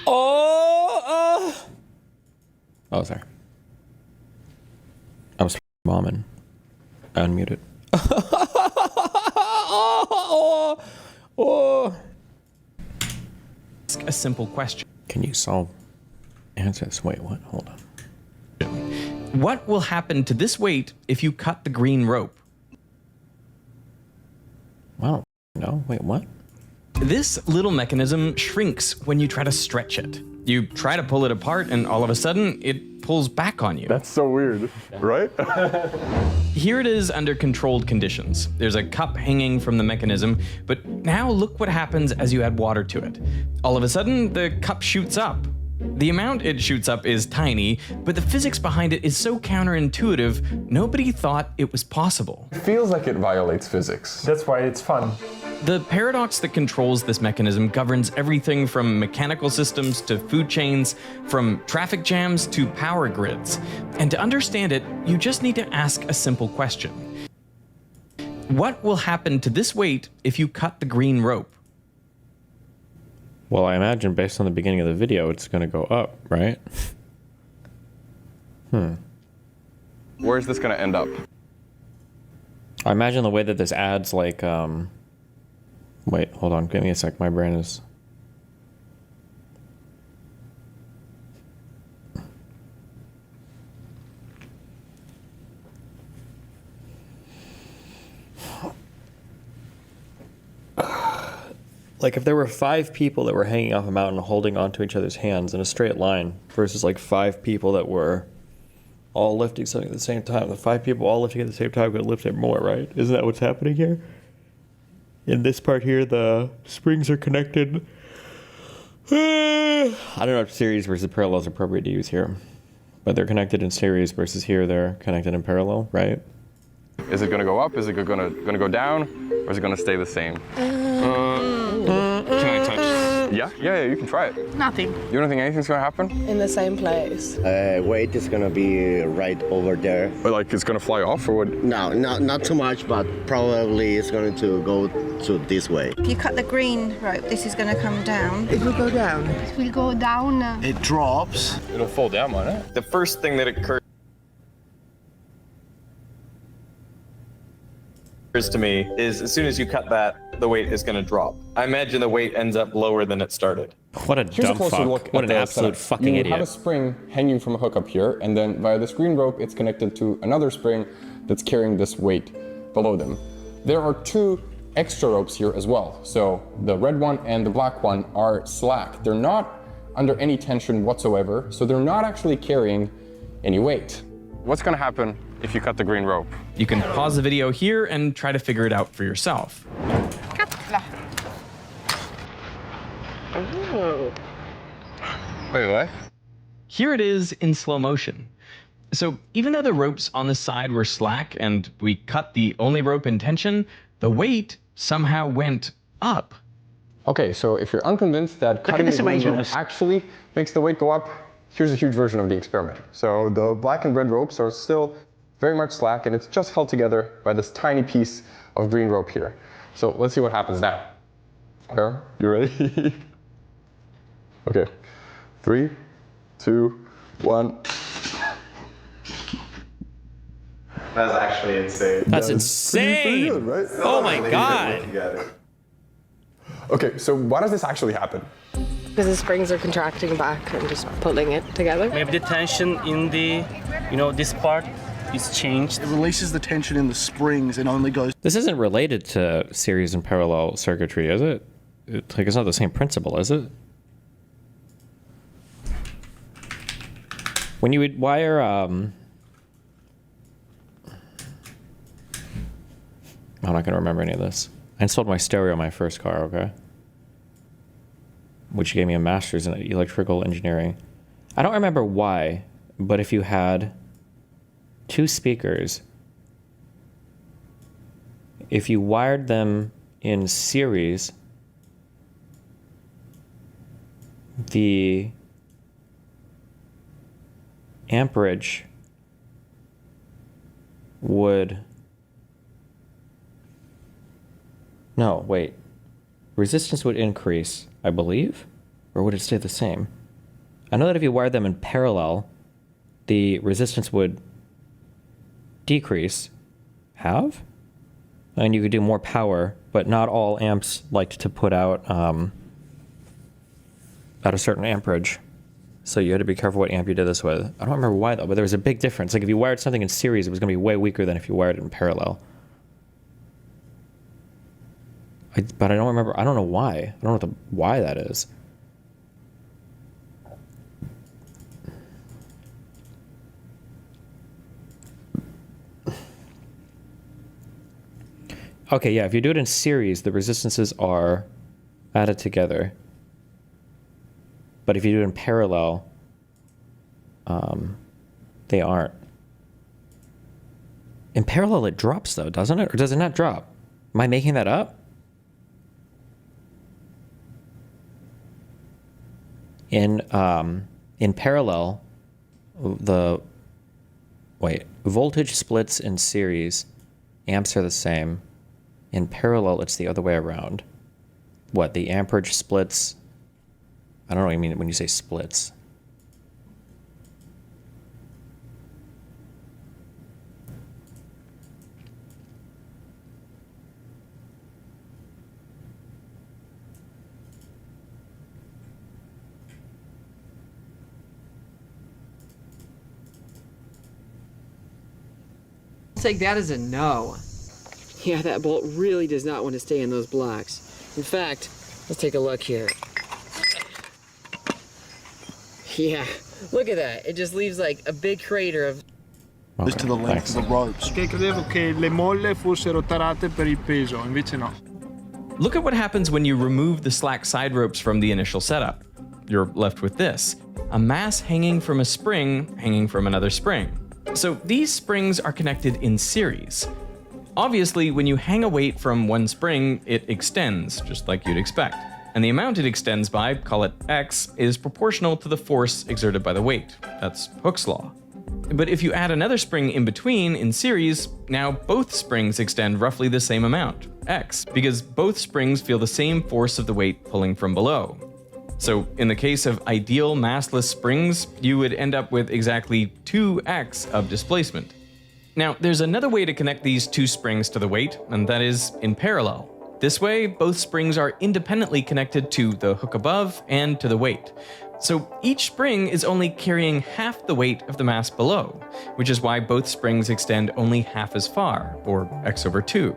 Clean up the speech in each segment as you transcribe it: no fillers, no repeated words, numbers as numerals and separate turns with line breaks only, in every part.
Oh, sorry. I was bombing. I unmuted.
Ask a simple question.
Can you solve answers? Wait, what? Hold on.
What will happen to this weight if you cut the green rope?
Wow. No, wait, what?
This little mechanism shrinks when you try to stretch it. You try to pull it apart and all of a sudden it pulls back on you.
That's so weird, right?
Here it is under controlled conditions. There's a cup hanging from the mechanism, but now look what happens as you add water to it. All of a sudden, the cup shoots up. The amount it shoots up is tiny, but the physics behind it is so counterintuitive, nobody thought it was possible.
It feels like it violates physics.
That's why it's fun.
The paradox that controls this mechanism governs everything from mechanical systems to food chains, from traffic jams to power grids. And to understand it, you just need to ask a simple question. What will happen to this weight if you cut the green rope?
Well, I imagine based on the beginning of the video, it's going to go up, right?
Where's this gonna end up?
I imagine the way that this adds like, wait, hold on, give me a sec, my brain is... Like if there were 5 people that were hanging off a mountain holding onto each other's hands in a straight line versus like 5 people that were all lifting something at the same time, the 5 people all lifting at the same time could lift it more, right? Isn't that what's happening here? In this part here, the springs are connected. I don't know if series versus parallel is appropriate to use here, but they're connected in series versus here they're connected in parallel, right?
Is it gonna go up? Is it gonna go down? Or is it gonna stay the same?
Can I touch?
Yeah, you can try it.
Nothing.
You don't think anything's gonna happen?
In the same place.
Weight is gonna be right over there.
But like it's gonna fly off or what?
No, not too much, but probably it's going to go to this way.
If you cut the green rope, this is going to come down.
It will go down.
It will go down.
It drops.
It'll fall down, won't it?
The first thing that occurs to me is as soon as you cut that, the weight is going to drop. I imagine the weight ends up lower than it started.
What a
Here's a
dumb
closer
fuck.
look
What
at
an
the
absolute
setup.
fucking
You
idiot.
have a spring hanging from a hook up here, and then via this green rope, it's connected to another spring that's carrying this weight below them. There are 2 extra ropes here as well. So the red one and the black one are slack. They're not under any tension whatsoever, so they're not actually carrying any weight. What's gonna happen if you cut the green rope?
You can pause the video here and try to figure it out for yourself.
Wait, what?
Here it is in slow motion. So even though the ropes on the side were slack and we cut the only rope in tension, the weight somehow went up.
Okay, so if you're unconvinced that cutting the green rope actually makes the weight go up, here's a huge version of the experiment. So the black and red ropes are still very much slack, and it's just held together by this tiny piece of green rope here. So let's see what happens now. Okay, you ready? Okay, 3, 2, 1.
That's actually insane.
That's insane!
Pretty good, right?
Oh my god!
Okay, so why does this actually happen?
Because the springs are contracting back and just pulling it together.
Maybe the tension in the, this part is changed.
It releases the tension in the springs and only goes...
This isn't related to series and parallel circuitry, is it? It's not the same principle, is it? When you would wire, I'm not gonna remember any of this. I installed my stereo in my first car, okay? Which gave me a master's in electrical engineering. I don't remember why, but if you had 2 speakers, if you wired them in series, the amperage would... No, wait. Resistance would increase, I believe, Or would it stay the same? I know that if you wired them in parallel, the resistance would decrease. Have? And you could do more power, but not all amps liked to put out at a certain amperage. So you had to be careful what amp you did this with. I don't remember why though, but there was a big difference. Like if you wired something in series, it was going to be way weaker than if you wired it in parallel. But I don't remember. I don't know why. I don't know why that is. Okay, yeah, if you do it in series, the resistances are added together. But if you do it in parallel, they aren't. In parallel, it drops though, doesn't it? Or does it not drop? Am I making that up? In parallel, voltage splits in series, amps are the same. In parallel, it's the other way around. What, the amperage splits? I don't know what you mean when you say splits.
Take that as a no. Yeah, that bolt really does not want to stay in those blocks. In fact, let's take a look here. Yeah, look at that. It just leaves like a big crater of...
Okay, to the length of the ropes.
Credevo che le molle fossero tarate per il peso, invece no.
Look at what happens when you remove the slack side ropes from the initial setup. You're left with this, a mass hanging from a spring hanging from another spring. So these springs are connected in series. Obviously, when you hang a weight from one spring, it extends, just like you'd expect. And the amount it extends by, call it X, is proportional to the force exerted by the weight. That's Hooke's law. But if you add another spring in between in series, now both springs extend roughly the same amount, X, because both springs feel the same force of the weight pulling from below. So in the case of ideal massless springs, you would end up with exactly 2x of displacement. Now, there's another way to connect these two springs to the weight, and that is in parallel. This way, both springs are independently connected to the hook above and to the weight. So each spring is only carrying half the weight of the mass below, which is why both springs extend only half as far, or x over 2.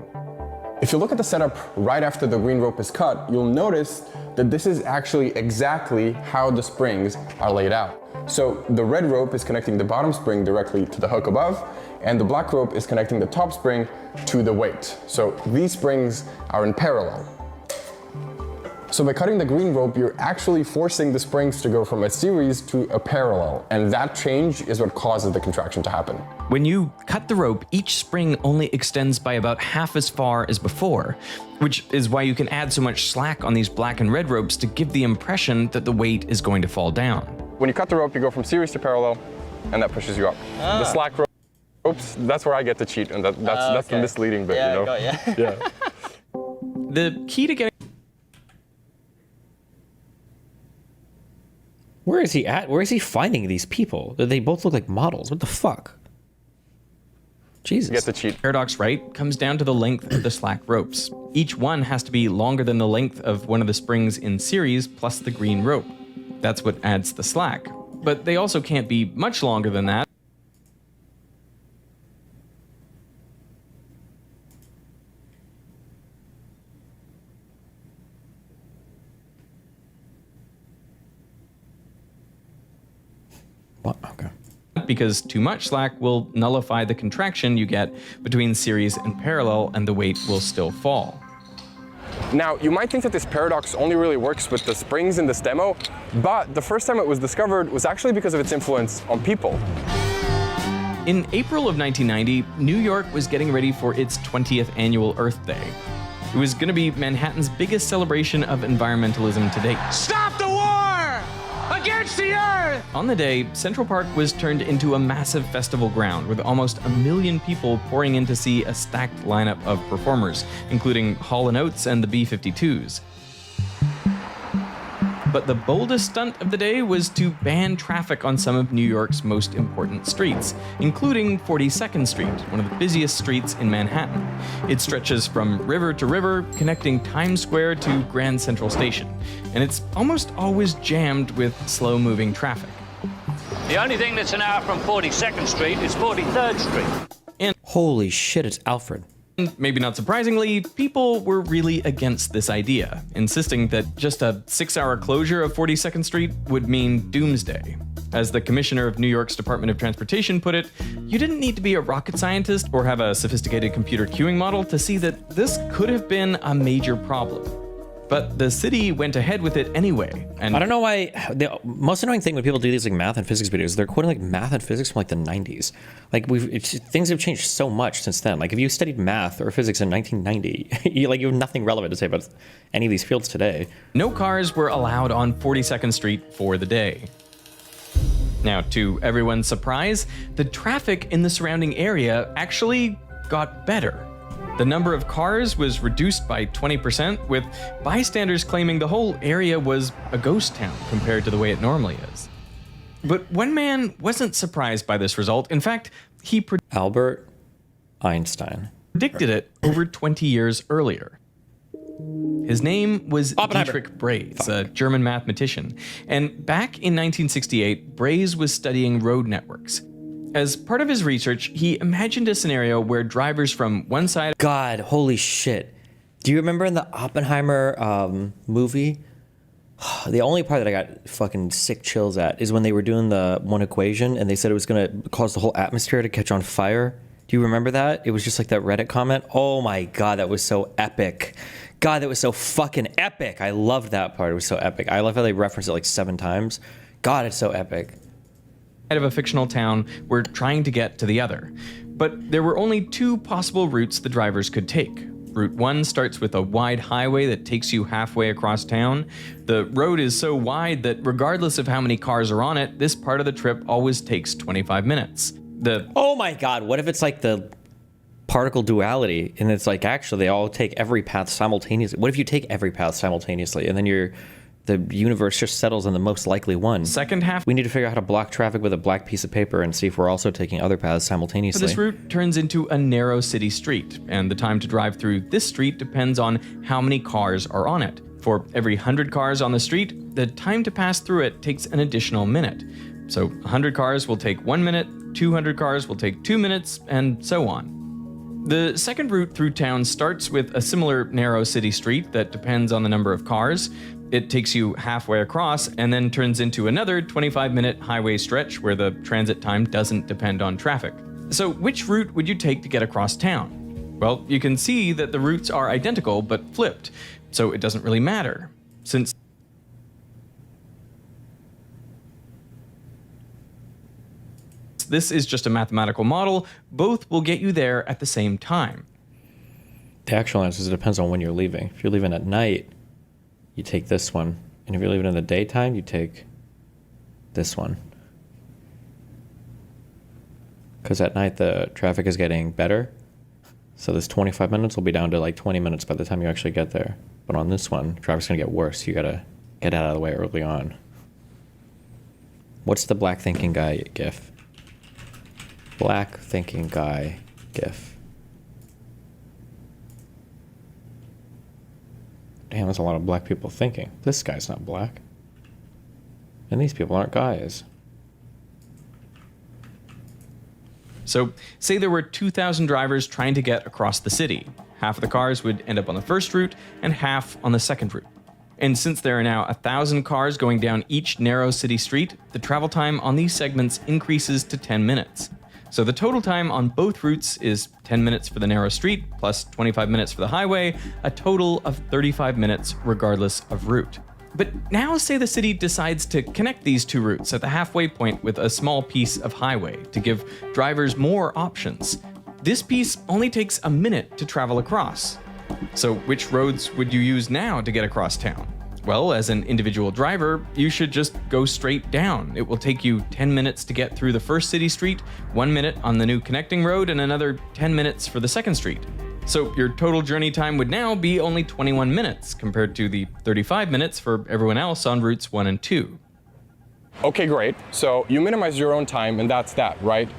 If you look at the setup right after the green rope is cut, you'll notice that this is actually exactly how the springs are laid out. So the red rope is connecting the bottom spring directly to the hook above, and the black rope is connecting the top spring to the weight. So these springs are in parallel. So by cutting the green rope, you're actually forcing the springs to go from a series to a parallel, and that change is what causes the contraction to happen.
When you cut the rope, each spring only extends by about half as far as before, which is why you can add so much slack on these black and red ropes to give the impression that the weight is going to fall down.
When you cut the rope, you go from series to parallel, and that pushes you up. The slack ropes, that's where I get to cheat, and that's the misleading bit, you know? Yeah.
The key to getting...
Where is he at? Where is he finding these people? They both look like models. What the fuck? Jesus.
Get the cheat.
Paradox, right, comes down to the length of the slack ropes. Each one has to be longer than the length of one of the springs in series plus the green rope. That's what adds the slack. But they also can't be much longer than that.
Okay.
Because too much slack will nullify the contraction you get between series and parallel, and the weight will still fall.
Now, you might think that this paradox only really works with the springs in this demo, but the first time it was discovered was actually because of its influence on people.
In April of 1990, New York was getting ready for its 20th annual Earth Day. It was going to be Manhattan's biggest celebration of environmentalism to date.
Stop the war! Against the Earth!
On the day, Central Park was turned into a massive festival ground with almost 1 million people pouring in to see a stacked lineup of performers, including Hall & Oates and the B-52s. But the boldest stunt of the day was to ban traffic on some of New York's most important streets, including 42nd Street, one of the busiest streets in Manhattan. It stretches from river to river, connecting Times Square to Grand Central Station, and it's almost always jammed with slow-moving traffic.
The only thing that's an hour from 42nd Street is 43rd Street.
And
holy shit, it's Alfred.
Maybe not surprisingly, people were really against this idea, insisting that just a 6-hour closure of 42nd Street would mean doomsday. As the commissioner of New York's Department of Transportation put it, you didn't need to be a rocket scientist or have a sophisticated computer queuing model to see that this could have been a major problem. But the city went ahead with it anyway. And
I don't know why. The most annoying thing when people do these like math and physics videos, they're quoting like math and physics from like the 90s. Like things have changed so much since then. Like if you studied math or physics in 1990, you have nothing relevant to say about any of these fields today.
No cars were allowed on 42nd Street for the day. Now, to everyone's surprise, the traffic in the surrounding area actually got better. The number of cars was reduced by 20%, with bystanders claiming the whole area was a ghost town compared to the way it normally is. But one man wasn't surprised by this result. In fact, he
Albert Einstein
predicted it over 20 years earlier. His name was Dietrich Braess, a German mathematician. And back in 1968, Braess was studying road networks. As part of his research, he imagined a scenario where drivers from one side...
God, holy shit. Do you remember in the Oppenheimer movie? The only part that I got fucking sick chills at is when they were doing the one equation and they said it was going to cause the whole atmosphere to catch on fire. Do you remember that? It was just like that Reddit comment. Oh my God, that was so epic. God, that was so fucking epic. I loved that part. It was so epic. I love how they referenced it like 7 times. God, it's so epic.
Of a fictional town were trying to get to the other. But there were only 2 possible routes the drivers could take. Route 1 starts with a wide highway that takes you halfway across town. The road is so wide that regardless of how many cars are on it, this part of the trip always takes 25 minutes.
Oh my God, what if it's like the particle duality and it's like actually they all take every path simultaneously? What if you take every path simultaneously and then the universe just settles on the most likely one?
Second half,
we need to figure out how to block traffic with a black piece of paper and see if we're also taking other paths simultaneously.
This route turns into a narrow city street, and the time to drive through this street depends on how many cars are on it. For every 100 cars on the street, the time to pass through it takes an additional minute. So 100 cars will take 1 minute, 200 cars will take 2 minutes, and so on. The second route through town starts with a similar narrow city street that depends on the number of cars. It takes you halfway across and then turns into another 25-minute highway stretch where the transit time doesn't depend on traffic. So which route would you take to get across town? Well, you can see that the routes are identical but flipped, so it doesn't really matter. Since this is just a mathematical model, both will get you there at the same time.
The actual answer is it depends on when you're leaving. If you're leaving at night, you take this one. And if you're leaving in the daytime, you take this one. Because at night, the traffic is getting better. So this 25 minutes will be down to like 20 minutes by the time you actually get there. But on this one, traffic's gonna get worse. You gotta get out of the way early on. What's the black thinking guy gif? Black thinking guy gif. Damn, that's a lot of black people thinking. This guy's not black. And these people aren't guys.
So, say there were 2,000 drivers trying to get across the city. Half of the cars would end up on the first route and half on the second route. And since there are now 1,000 cars going down each narrow city street, the travel time on these segments increases to 10 minutes. So the total time on both routes is 10 minutes for the narrow street, plus 25 minutes for the highway, a total of 35 minutes regardless of route. But now say the city decides to connect these 2 routes at the halfway point with a small piece of highway to give drivers more options. This piece only takes a minute to travel across. So which roads would you use now to get across town? Well, as an individual driver, you should just go straight down. It will take you 10 minutes to get through the first city street, 1 minute on the new connecting road, and another 10 minutes for the second street. So your total journey time would now be only 21 minutes compared to the 35 minutes for everyone else on routes 1 and 2.
Okay, great. So you minimize your own time and that's that, right?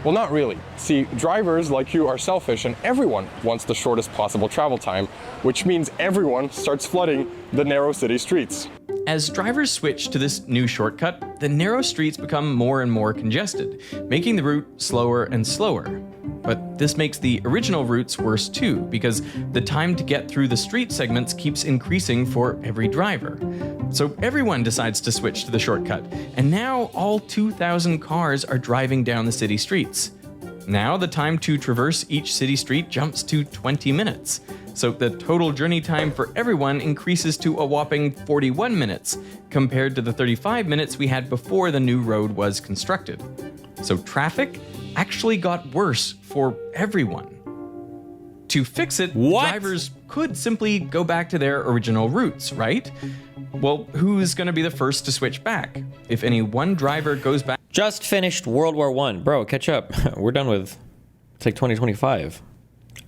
Well, not really. See, drivers like you are selfish and everyone wants the shortest possible travel time, which means everyone starts flooding the narrow city streets.
As drivers switch to this new shortcut, the narrow streets become more and more congested, making the route slower and slower. But this makes the original routes worse too, because the time to get through the street segments keeps increasing for every driver. So everyone decides to switch to the shortcut, and now all 2,000 cars are driving down the city streets. Now the time to traverse each city street jumps to 20 minutes. So the total journey time for everyone increases to a whopping 41 minutes, compared to the 35 minutes we had before the new road was constructed. So traffic actually got worse for everyone. To fix it, drivers could simply go back to their original routes, right? Well, who's going to be the first to switch back? If any one driver goes back...
Just finished World War I. Bro, catch up. We're done with... It's like 2025.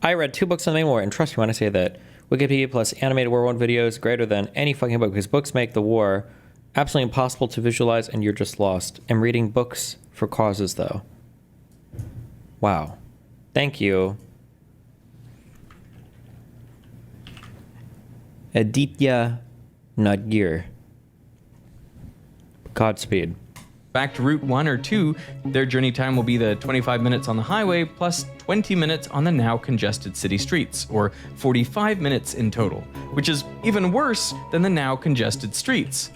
I read 2 books on the main war, and trust me when I say that Wikipedia plus animated World War I videos greater than any fucking book, because books make the war absolutely impossible to visualize and you're just lost. I'm reading books for causes, though. Wow. Thank you. Aditya Nadir. Godspeed.
Back to Route 1 or 2, their journey time will be the 25 minutes on the highway plus 20 minutes on the now congested city streets, or 45 minutes in total, which is even worse than the now congested streets.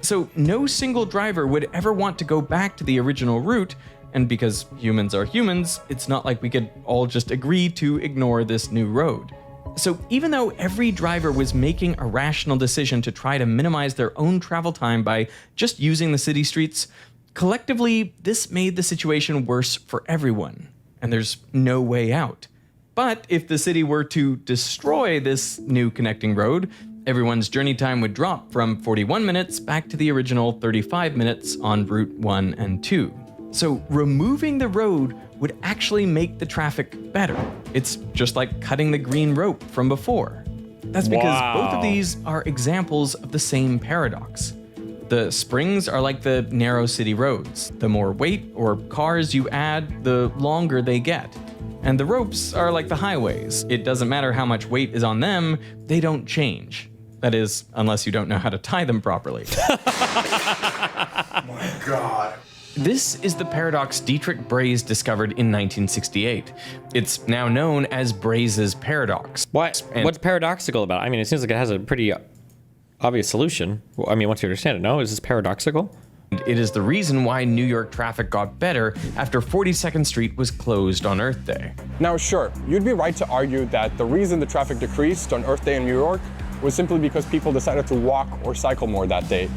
So no single driver would ever want to go back to the original route, and because humans are humans, it's not like we could all just agree to ignore this new road. So even though every driver was making a rational decision to try to minimize their own travel time by just using the city streets, collectively, this made the situation worse for everyone, and there's no way out. But if the city were to destroy this new connecting road, everyone's journey time would drop from 41 minutes back to the original 35 minutes on Route 1 and 2. So removing the road would actually make the traffic better. It's just like cutting the green rope from before. That's because both of these are examples of the same paradox. The springs are like the narrow city roads. The more weight or cars you add, the longer they get. And the ropes are like the highways. It doesn't matter how much weight is on them, they don't change. That is, unless you don't know how to tie them properly.
My God.
This is the paradox Dietrich Braess discovered in 1968. It's now known as Braess's paradox.
What's paradoxical about it? I mean, it seems like it has a pretty obvious solution. Well, I mean, once you understand it, no? Is this paradoxical?
It is the reason why New York traffic got better after 42nd Street was closed on Earth Day.
Now, sure, you'd be right to argue that the reason the traffic decreased on Earth Day in New York was simply because people decided to walk or cycle more that day.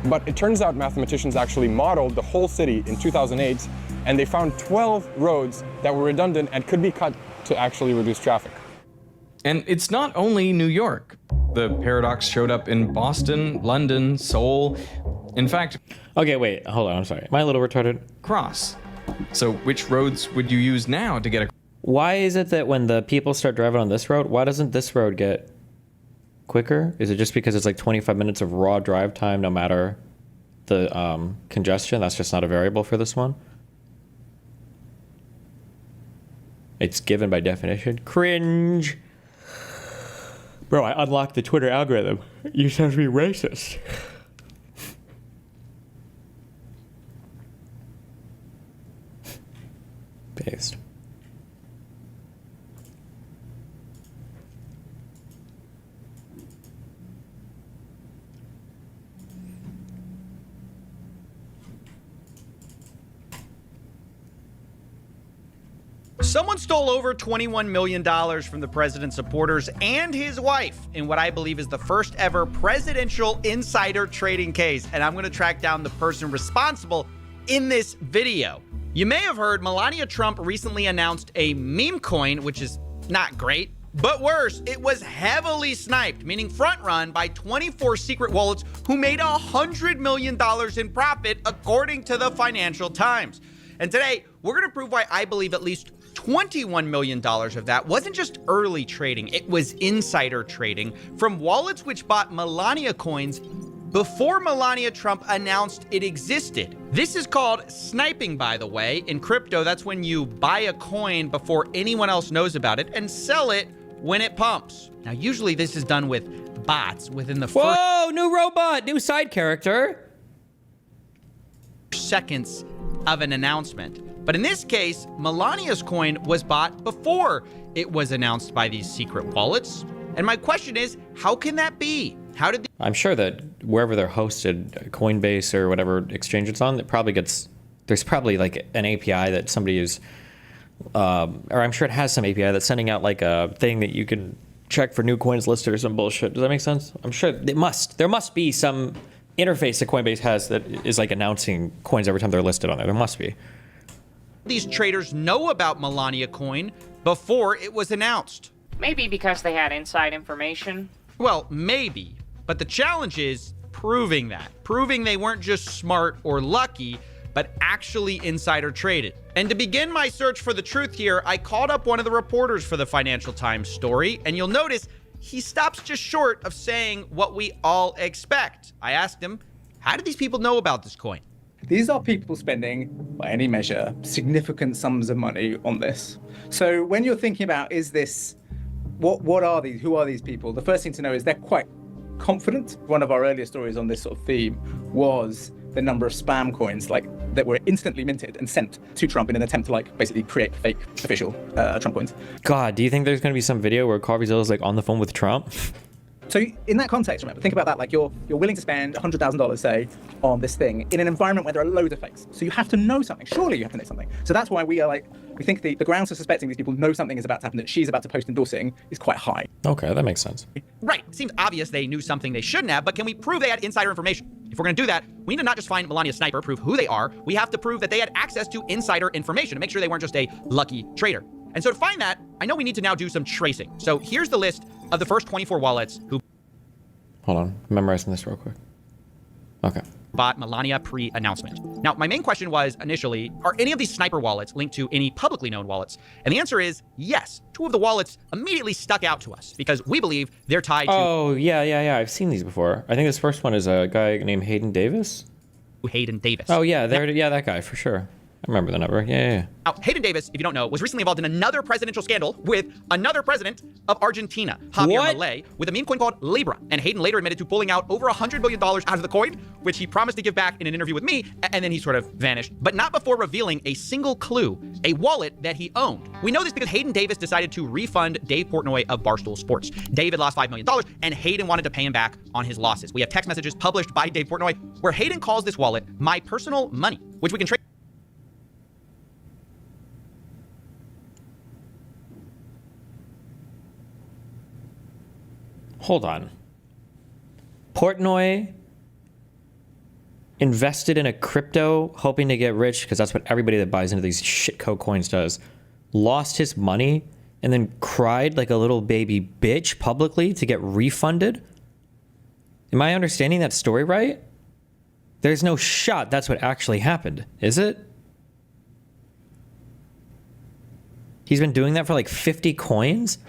But it turns out mathematicians actually modeled the whole city in 2008, and they found 12 roads that were redundant and could be cut to actually reduce traffic.
And it's not only New York. The paradox showed up in Boston, London, Seoul. In fact...
Okay, wait, hold on, I'm sorry. Am I a little retarded?
Cross. So which roads would you use now to get across?
Why is it that when the people start driving on this road, why doesn't this road get quicker? Is it just because it's like 25 minutes of raw drive time no matter the congestion? That's just not a variable for this one? It's given by definition. Cringe. Bro, I unlocked the Twitter algorithm. You sound to be racist. Paste.
Someone stole over $21 million from the president's supporters and his wife in what I believe is the first ever presidential insider trading case, and I'm going to track down the person responsible in this video. You may have heard Melania Trump recently announced a meme coin, which is not great, but worse, it was heavily sniped, meaning front run by 24 secret wallets who made $100 million in profit, according to the Financial Times. And today, we're going to prove why I believe at least $21 million of that wasn't just early trading, it was insider trading from wallets which bought Melania coins before Melania Trump announced it existed. This is called sniping, by the way. In crypto, that's when you buy a coin before anyone else knows about it and sell it when it pumps. Now, usually this is done with bots within the first
new robot, new side character.
Seconds of an announcement. But in this case, Melania's coin was bought before it was announced by these secret wallets. And my question is, how can that be? How did
I'm sure that wherever they're hosted, Coinbase or whatever exchange it's on, there's probably like an API that somebody is, or I'm sure it has some API that's sending out like a thing that you can check for new coins listed or some bullshit. Does that make sense? I'm sure there must be some interface that Coinbase has that is like announcing coins every time they're listed on there. There must be.
These traders know about Melania coin before it was announced?
Maybe because they had inside information.
Well, maybe. But the challenge is proving that. Proving they weren't just smart or lucky, but actually insider traded. And to begin my search for the truth here, I called up one of the reporters for the Financial Times story, and you'll notice he stops just short of saying what we all expect. I asked him, how did these people know about this coin?
These are people spending, by any measure, significant sums of money on this. So when you're thinking about, is this, what are these, who are these people? The first thing to know is they're quite confident. One of our earlier stories on this sort of theme was the number of spam coins that were instantly minted and sent to Trump in an attempt to basically create fake official Trump coins.
God, do you think there's going to be some video where CoffeeZilla is on the phone with Trump?
So in that context, remember, think about that, you're willing to spend $100,000, say, on this thing in an environment where there are loads of fakes. So you have to know something. Surely you have to know something. So that's why we think the grounds for suspecting these people know something is about to happen, that she's about to post endorsing, is quite high.
Okay, that makes sense.
Right. It seems obvious they knew something they shouldn't have, but can we prove they had insider information? If we're going to do that, we need to not just find Melania's sniper, prove who they are. We have to prove that they had access to insider information to make sure they weren't just a lucky trader. And so to find that, I know we need to now do some tracing. So here's the list of the first 24 wallets who...
Hold on, I'm memorizing this real quick. Okay.
Bought Melania pre-announcement. Now, my main question was initially, are any of these sniper wallets linked to any publicly known wallets? And the answer is yes. Two of the wallets immediately stuck out to us because we believe they're tied to...
Oh, yeah. I've seen these before. I think this first one is a guy named Hayden Davis.
Hayden Davis.
Oh, yeah, that guy, for sure. I remember the number. Yeah.
Now, Hayden Davis, if you don't know, was recently involved in another presidential scandal with another president of Argentina, Javier Milei, with a meme coin called Libra. And Hayden later admitted to pulling out over $100 billion out of the coin, which he promised to give back in an interview with me, and then he sort of vanished, but not before revealing a single clue, a wallet that he owned. We know this because Hayden Davis decided to refund Dave Portnoy of Barstool Sports. David lost $5 million, and Hayden wanted to pay him back on his losses. We have text messages published by Dave Portnoy where Hayden calls this wallet my personal money, which we can trade.
Hold on. Portnoy invested in a crypto hoping to get rich, because that's what everybody that buys into these shitco coins does. Lost his money and then cried like a little baby bitch publicly to get refunded? Am I understanding that story right? There's no shot that's what actually happened, is it? He's been doing that for like 50 coins?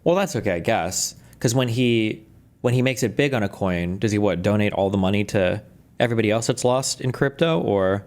Well, that's okay, I guess. Because when he makes it big on a coin, does he donate all the money to everybody else that's lost in crypto, or?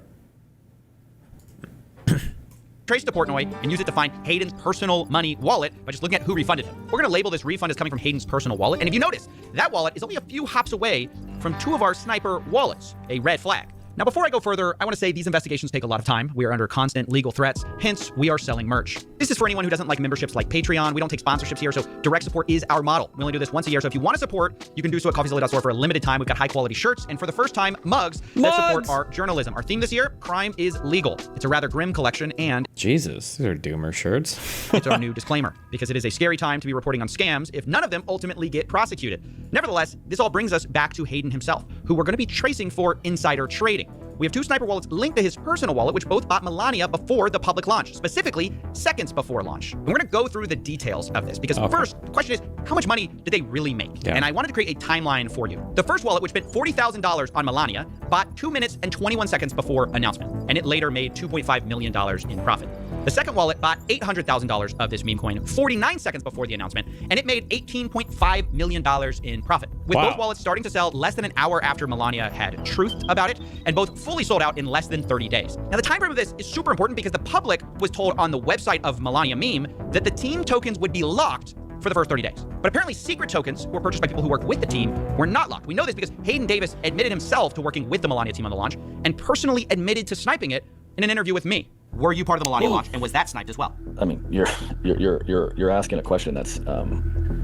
Trace to Portnoy and use it to find Hayden's personal money wallet by just looking at who refunded him. We're going to label this refund as coming from Hayden's personal wallet. And if you notice, that wallet is only a few hops away from two of our sniper wallets, a red flag. Now, before I go further, I want to say these investigations take a lot of time. We are under constant legal threats, hence we are selling merch. This is for anyone who doesn't like memberships like Patreon. We don't take sponsorships here, so direct support is our model. We only do this once a year, so if you want to support, you can do so at coffeezilla.store for a limited time. We've got high quality shirts, and for the first time, mugs that support our journalism. Our theme this year, crime is legal. It's a rather grim collection, and
Jesus, these are doomer shirts.
it's our new disclaimer, because it is a scary time to be reporting on scams if none of them ultimately get prosecuted. Nevertheless, this all brings us back to Hayden himself, who we're going to be tracing for insider trading. We have two sniper wallets linked to his personal wallet, which both bought Melania before the public launch, specifically seconds before launch. And we're going to go through the details of this because first, the question is, how much money did they really make? And I wanted to create a timeline for you. The first wallet, which spent $40,000 on Melania, bought 2 minutes and 21 seconds before announcement, and it later made $2.5 million in profit. The second wallet bought $800,000 of this meme coin 49 seconds before the announcement, and it made $18.5 million in profit. With both wallets starting to sell less than an hour after Melania had truthed about it, and both fully sold out in less than 30 days. Now, the time frame of this is super important because the public was told on the website of Melania Meme that the team tokens would be locked for the first 30 days. But apparently secret tokens were purchased by people who worked with the team were not locked. We know this because Hayden Davis admitted himself to working with the Melania team on the launch and personally admitted to sniping it in an interview with me. Were you part of the Melania launch, and was that sniped as well?
I mean, you're asking a question that's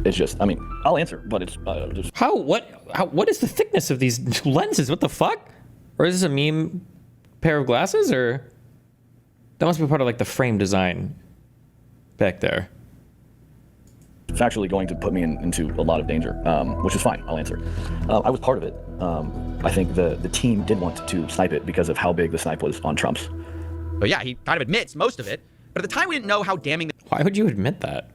it's just, I mean, I'll answer, but it's just
what is the thickness of these lenses? What the fuck? Or is this a meme pair of glasses, or that must be part of like the frame design back there?
It's actually going to put me into a lot of danger, which is fine. I'll answer. I was part of it. I think the team did want to snipe it because of how big the snipe was on Trump's.
So yeah, he kind of admits most of it, but at the time we didn't know how damning.
Why would you admit that?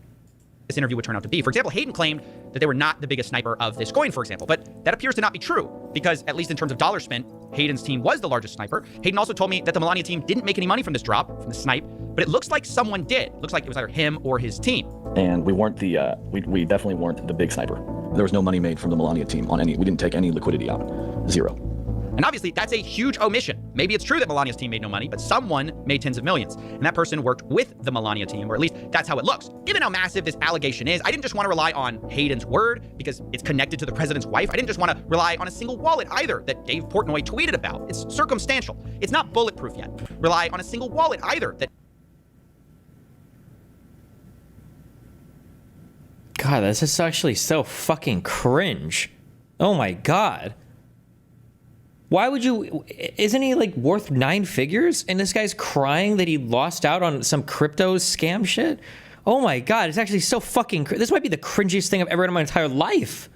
This interview would turn out to be. For example, Hayden claimed that they were not the biggest sniper of this coin, for example, but that appears to not be true because, at least in terms of dollars spent, Hayden's team was the largest sniper. Hayden also told me that the Melania team didn't make any money from this drop, from the snipe, but it looks like someone did. It looks like it was either him or his team.
And we weren't the, we definitely weren't the big sniper. There was no money made from the Melania team on any, we didn't take any liquidity out, zero.
And obviously, that's a huge omission. Maybe it's true that Melania's team made no money, but someone made tens of millions. And that person worked with the Melania team, or at least that's how it looks. Given how massive this allegation is, I didn't just want to rely on Hayden's word because it's connected to the president's wife. I didn't just want to rely on a single wallet either that Dave Portnoy tweeted about. It's circumstantial. It's not bulletproof yet. Rely on a single wallet either that...
God, this is actually so fucking cringe. Oh my God. Why would you, isn't he like worth 9 figures? And this guy's crying that he lost out on some crypto scam shit? Oh my God, it's actually so fucking, this might be the cringiest thing I've ever read in my entire life.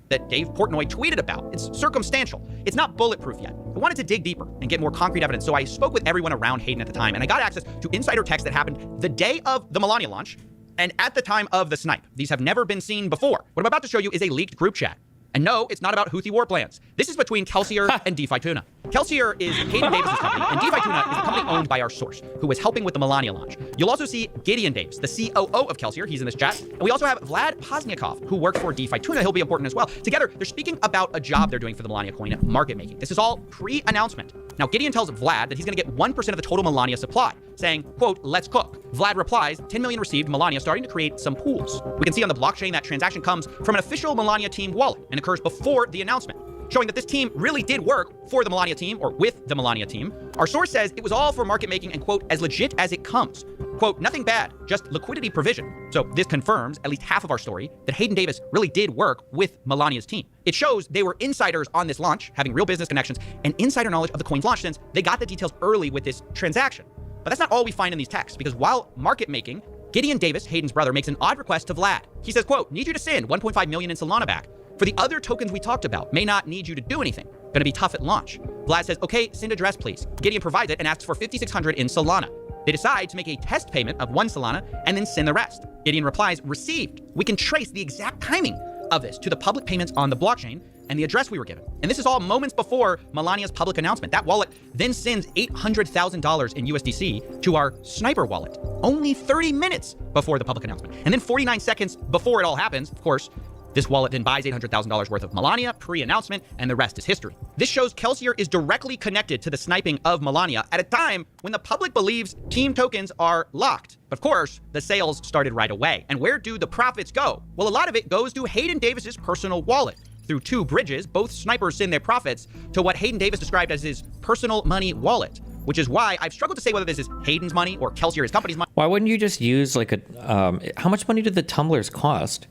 That Dave Portnoy tweeted about. It's circumstantial. It's not bulletproof yet. I wanted to dig deeper and get more concrete evidence, so I spoke with everyone around Hayden at the time, and I got access to insider texts that happened the day of the Melania launch and at the time of the snipe. These have never been seen before. What I'm about to show you is a leaked group chat. And no, it's not about Houthi war plans. This is between Kelsier and DeFi Tuna. Kelsier is Hayden Davis's company, and DeFi Tuna is the company owned by our source, who was helping with the Melania launch. You'll also see Gideon Davis, the COO of Kelsier. He's in this chat. And we also have Vlad Pozniakov, who works for DeFi Tuna. He'll be important as well. Together, they're speaking about a job they're doing for the Melania coin, market making. This is all pre-announcement. Now, Gideon tells Vlad that he's going to get 1% of the total Melania supply, saying, quote, "Let's cook." Vlad replies, 10 million received, Melania starting to create some pools. We can see on the blockchain that transaction comes from an official Melania team wallet and occurs before the announcement, showing that this team really did work for the Melania team or with the Melania team. Our source says it was all for market making and, quote, "as legit as it comes." Quote, "Nothing bad, just liquidity provision." So this confirms at least half of our story that Hayden Davis really did work with Melania's team. It shows they were insiders on this launch, having real business connections and insider knowledge of the coin's launch since they got the details early with this transaction. But that's not all we find in these texts, because while market making, Gideon Davis, Hayden's brother, makes an odd request to Vlad. He says, quote, "Need you to send 1.5 million in Solana back. For the other tokens we talked about, may not need you to do anything. Gonna be tough at launch." Vlad says, "Okay, send address please." Gideon provides it and asks for 5,600 in Solana. They decide to make a test payment of 1 Solana and then send the rest. Gideon replies, "Received." We can trace the exact timing of this to the public payments on the blockchain and the address we were given. And this is all moments before Melania's public announcement. That wallet then sends $800,000 in USDC to our sniper wallet, only 30 minutes before the public announcement. And then 49 seconds before it all happens, of course, this wallet then buys $800,000 worth of Melania pre-announcement, and the rest is history. This shows Kelsier is directly connected to the sniping of Melania at a time when the public believes team tokens are locked. But of course, the sales started right away. And where do the profits go? Well, a lot of it goes to Hayden Davis's personal wallet. Through 2 bridges, both snipers send their profits to what Hayden Davis described as his personal money wallet, which is why I've struggled to say whether this is Hayden's money or Kelsier, his company's money.
Why wouldn't you just use like a, how much money did the tumblers cost?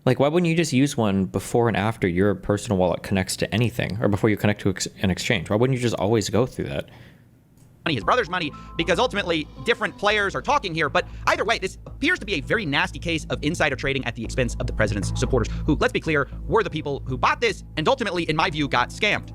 Like, why wouldn't you just use one before and after your personal wallet connects to anything, or before you connect to an exchange? Why wouldn't you just always go through that?
His brother's money, because ultimately different players are talking here. But either way, this appears to be a very nasty case of insider trading at the expense of the president's supporters, who, let's be clear, were the people who bought this and ultimately, in my view, got scammed.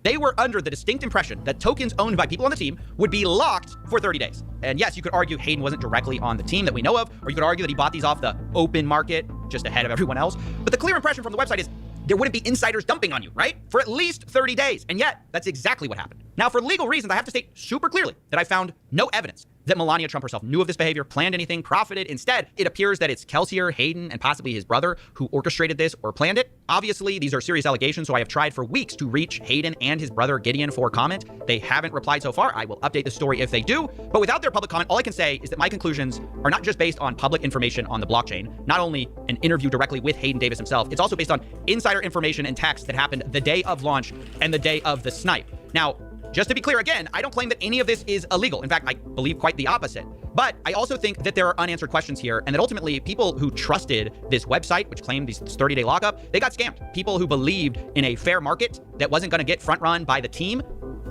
They were under the distinct impression that tokens owned by people on the team would be locked for 30 days. And yes, you could argue Hayden wasn't directly on the team that we know of, or you could argue that he bought these off the open market just ahead of everyone else. But the clear impression from the website is there wouldn't be insiders dumping on you, right? For at least 30 days. And yet, that's exactly what happened. Now, for legal reasons, I have to state super clearly that I found no evidence that Melania Trump herself knew of this behavior, planned anything, profited. Instead, it appears that it's Kelsier, Hayden, and possibly his brother who orchestrated this or planned it. Obviously, these are serious allegations, so I have tried for weeks to reach Hayden and his brother Gideon for comment. They haven't replied so far. I will update the story if they do. But without their public comment, all I can say is that my conclusions are not just based on public information on the blockchain, not only an interview directly with Hayden Davis himself, it's also based on insider information and text that happened the day of launch and the day of the snipe. Now, just to be clear again, I don't claim that any of this is illegal. In fact, I believe quite the opposite. But I also think that there are unanswered questions here, and that ultimately people who trusted this website, which claimed this 30-day lockup, they got scammed. People who believed in a fair market that wasn't going to get front run by the team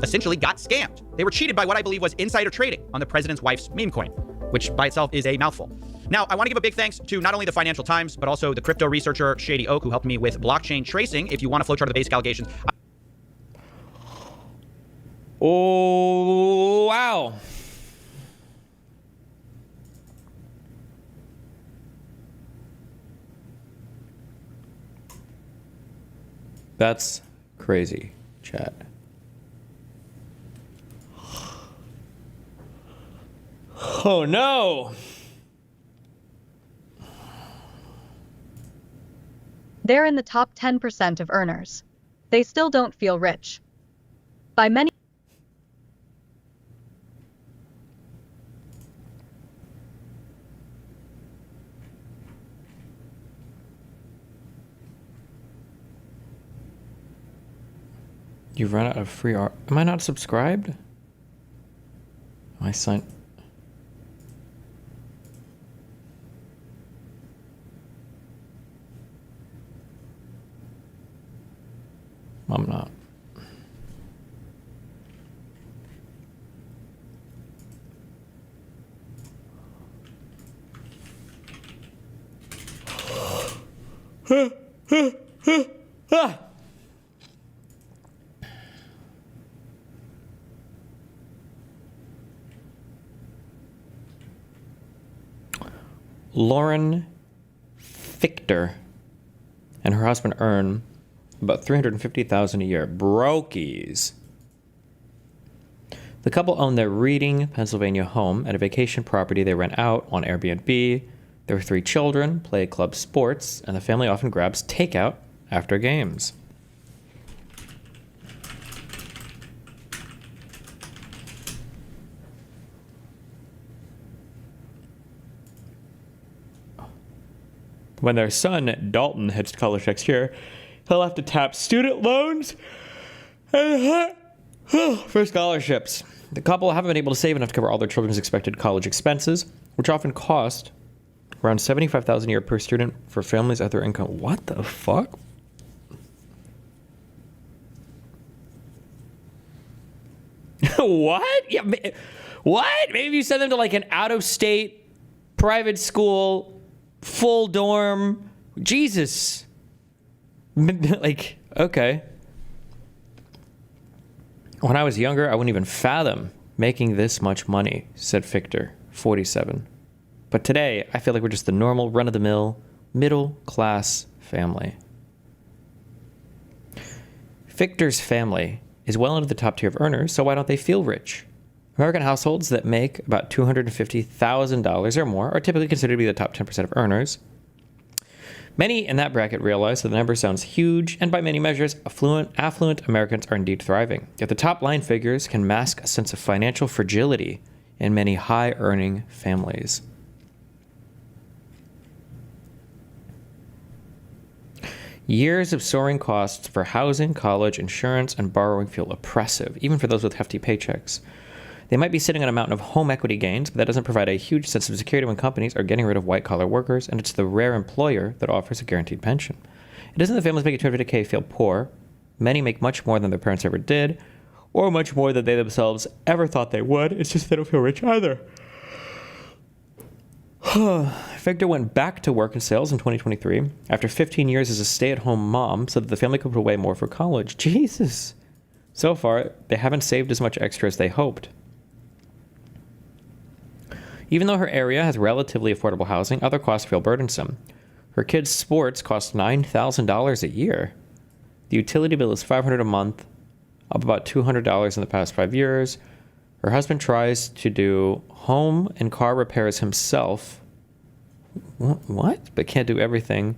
essentially got scammed. They were cheated by what I believe was insider trading on the president's wife's meme coin, which by itself is a mouthful. Now, I want to give a big thanks to not only the Financial Times, but also the crypto researcher Shady Oak, who helped me with blockchain tracing. If you want a flowchart of the basic allegations.
Oh, wow. That's crazy, chat. Oh no!
They're in the top 10% of earners. They still don't feel rich. By many
You've run out of free art. Am I not subscribed? Am I signed? I'm not. Lauren Fichter and her husband earn about $350,000 a year. Brokies. The couple own their Reading, Pennsylvania home at a vacation property they rent out on Airbnb. There are 3 children, play club sports, and the family often grabs takeout after games. When their son, Dalton, heads to college next year, he'll have to tap student loans and for scholarships. The couple haven't been able to save enough to cover all their children's expected college expenses, which often cost around $75,000 a year per student for families at their income. What the fuck? What? Yeah, what? Maybe you send them to like an out-of-state private school, full dorm. Jesus. Like, okay. When I was younger, I wouldn't even fathom making this much money, said Fichter, 47. But today, I feel like we're just the normal, run-of-the-mill, middle-class family. Fichter's family is well into the top tier of earners, so why don't they feel rich? American households that make about $250,000 or more are typically considered to be the top 10% of earners. Many in that bracket realize that the number sounds huge, and by many measures, affluent Americans are indeed thriving. Yet the top line figures can mask a sense of financial fragility in many high-earning families. Years of soaring costs for housing, college, insurance, and borrowing feel oppressive, even for those with hefty paychecks. They might be sitting on a mountain of home equity gains, but that doesn't provide a huge sense of security when companies are getting rid of white-collar workers, and it's the rare employer that offers a guaranteed pension. It doesn't the families making $250K feel poor. Many make much more than their parents ever did, or much more than they themselves ever thought they would. It's just they don't feel rich either. Fichter went back to work in sales in 2023 after 15 years as a stay-at-home mom so that the family could put away more for college. Jesus. So far, they haven't saved as much extra as they hoped. Even though her area has relatively affordable housing, other costs feel burdensome. Her kids' sports cost $9,000 a year. The utility bill is $500 a month, up about $200 in the past 5 years. Her husband tries to do home and car repairs himself. What? But can't do everything.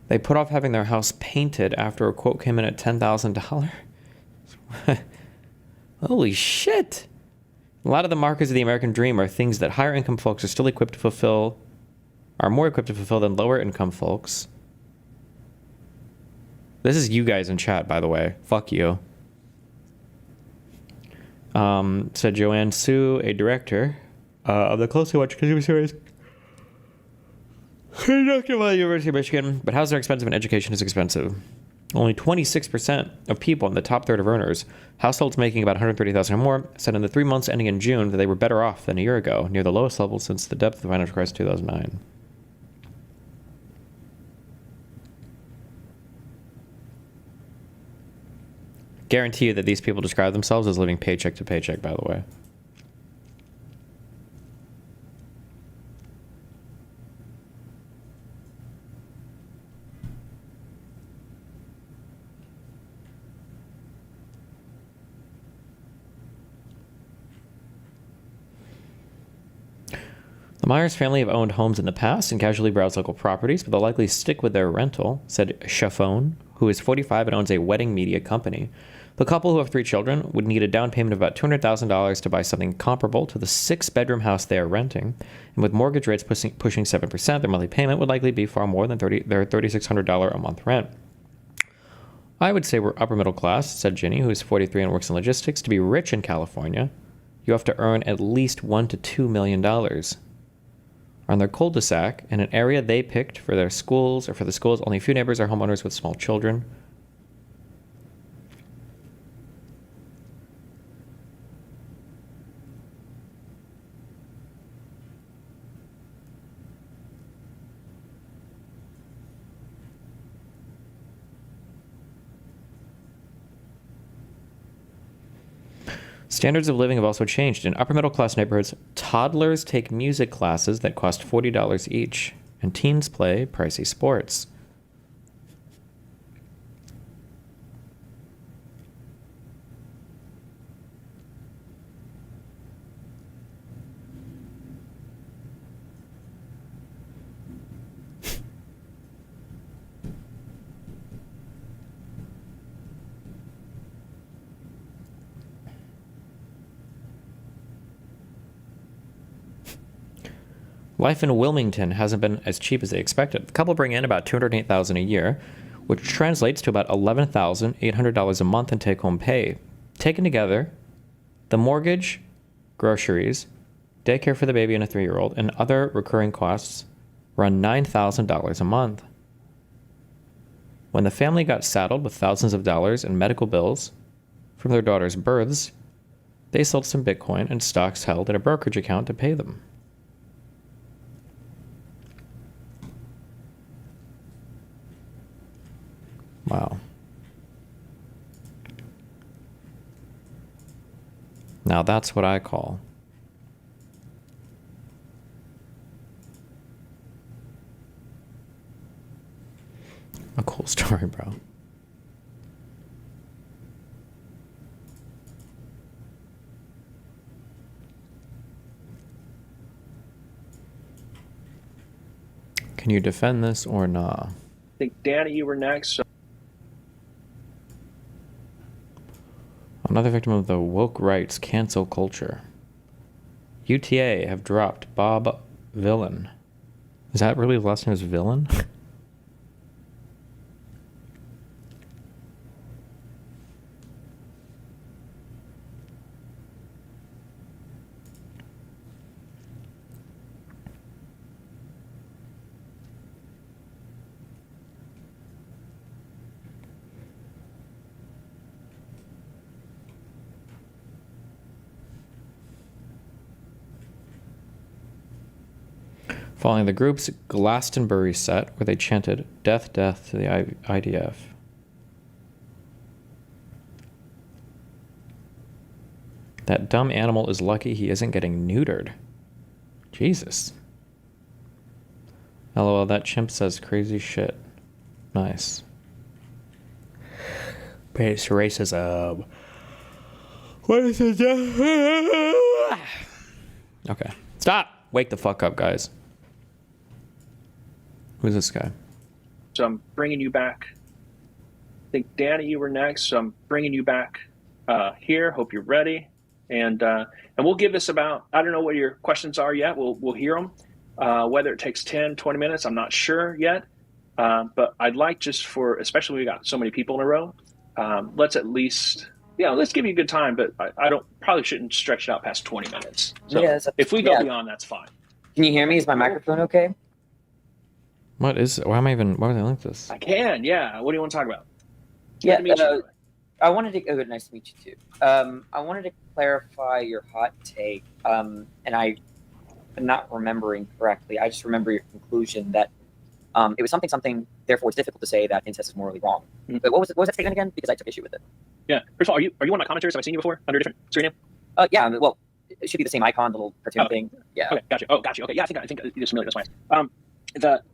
They put off having their house painted after a quote came in at $10,000. Holy shit. A lot of the markers of the American dream are things that higher income folks are still equipped to fulfill, are more equipped to fulfill than lower income folks. This is you guys in chat, by the way. Fuck you. Said Joanne Sue, a director of the closely watched consumer series conducted by the University of Michigan. But housing are expensive and education is expensive. Only 26% of people in the top third of earners, households making about $130,000 or more, said in the 3 months ending in June that they were better off than a year ago, near the lowest level since the depth of the financial crisis in 2009. Guarantee you that these people describe themselves as living paycheck to paycheck, by the way. The Myers family have owned homes in the past and casually browsed local properties, but they'll likely stick with their rental, said Chaffone, who is 45 and owns a wedding media company. The couple, who have 3 children, would need a down payment of about $200,000 to buy something comparable to the 6-bedroom house they are renting, and with mortgage rates pushing 7%, their monthly payment would likely be far more than their $3,600 a month rent. I would say we're upper middle class, said Ginny, who is 43 and works in logistics. To be rich in California, you have to earn at least $1 to $2 million. On their cul-de-sac, in an area they picked for their schools, or for the schools, only a few neighbors are homeowners with small children. Standards of living have also changed. In upper middle class neighborhoods, toddlers take music classes that cost $40 each, and teens play pricey sports. Life in Wilmington hasn't been as cheap as they expected. The couple bring in about $208,000 a year, which translates to about $11,800 a month in take-home pay. Taken together, the mortgage, groceries, daycare for the baby and a 3-year-old, and other recurring costs run $9,000 a month. When the family got saddled with thousands of dollars in medical bills from their daughter's births, they sold some Bitcoin and stocks held in a brokerage account to pay them. Wow. Now that's what I call a cool story, bro. Can you defend this or nah?
I think, Danny, you were next. So
another victim of the woke rights cancel culture. UTA have dropped Bob Villain. Is that really the last name is Villain? Following the group's Glastonbury set, where they chanted, "Death, death to the IDF." That dumb animal is lucky he isn't getting neutered. Jesus. LOL, that chimp says crazy shit. Nice. Base racism. What is it? Okay. Stop. Wake the fuck up, guys. Who's this guy?
So I'm bringing you back. I think, Danny, you were next, so I'm bringing you back here. Hope you're ready. And we'll give this about, I don't know what your questions are yet. We'll hear them. Whether it takes 10, 20 minutes, I'm not sure yet. But I'd like just for, especially when we got so many people in a row, let's at least, let's give you a good time, but I probably shouldn't stretch it out past 20 minutes. So if we go beyond, that's fine.
Can you hear me? Is my microphone okay?
Why would I link this?
I can, yeah. What do you want to talk about?
Yeah, I wanted to, nice to meet you too. I wanted to clarify your hot take, and I'm not remembering correctly. I just remember your conclusion that it was something, therefore it's difficult to say that incest is morally wrong. Mm-hmm. But what was that statement again? Because I took issue with it.
Yeah. First of all, are you one of my commenters? Have I seen you before under a different screen name?
Yeah, well, it should be the same icon, the little cartoon thing. Yeah.
Okay, gotcha. Oh, gotcha. Okay, yeah, I think you're familiar. That's why.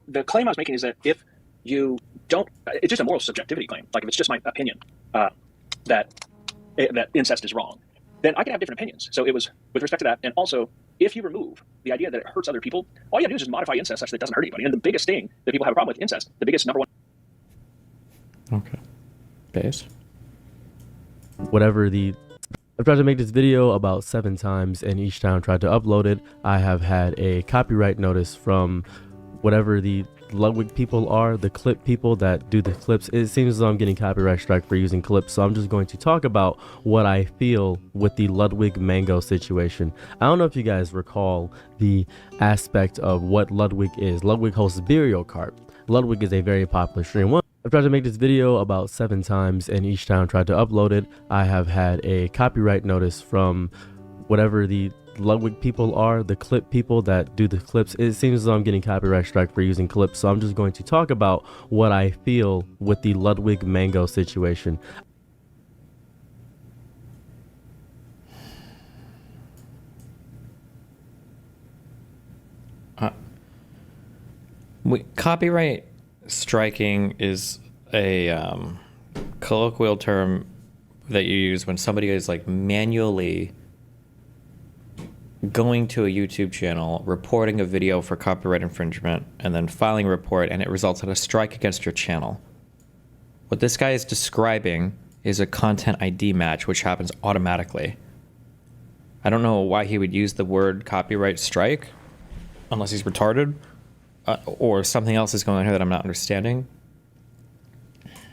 The claim I was making is that if you don't, it's just a moral subjectivity claim. Like if it's just my opinion that incest is wrong, then I can have different opinions. So it was with respect to that, and also if you remove the idea that it hurts other people, all you have to do is just modify incest such that it doesn't hurt anybody. And the biggest thing that people have a problem with incest, the biggest number one.
Okay. Base.
Whatever I've tried to make this video about 7 times, and each time I tried to upload it, I have had a copyright notice from whatever the Ludwig people are, the clip people that do the clips. It seems as though I'm getting copyright strike for using clips, so I'm just going to talk about what I feel with the Ludwig mango situation. I don't know if you guys recall the aspect of what Ludwig is. Ludwig hosts Burial Cart. Ludwig is a very popular stream. I've tried to make this video about 7 times, and each time I tried to upload it, I have had a copyright notice from whatever the Ludwig people are, the clip people that do the clips. It seems as though I'm getting copyright strike for using clips, so I'm just going to talk about what I feel with the Ludwig mango situation.
Copyright striking is a colloquial term that you use when somebody is like manually going to a YouTube channel, reporting a video for copyright infringement, and then filing a report, and it results in a strike against your channel. What this guy is describing is a content ID match, which happens automatically. I don't know why he would use the word copyright strike, unless he's retarded, or something else is going on here that I'm not understanding.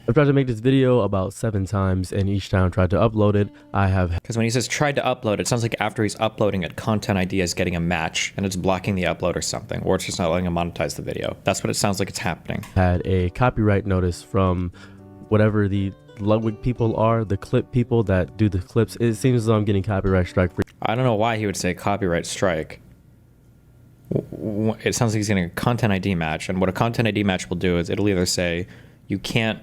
I've tried to make this video about 7 times, and each time I tried to upload it, I have...
Because when he says tried to upload, it sounds like after he's uploading it, content ID is getting a match, and it's blocking the upload or something, or it's just not letting him monetize the video. That's what it sounds like it's happening.
Had a copyright notice from whatever the Ludwig people are, the clip people that do the clips. It seems as though I'm getting copyright strike for...
I don't know why he would say copyright strike. It sounds like he's getting a content ID match, and what a content ID match will do is it'll either say you can't...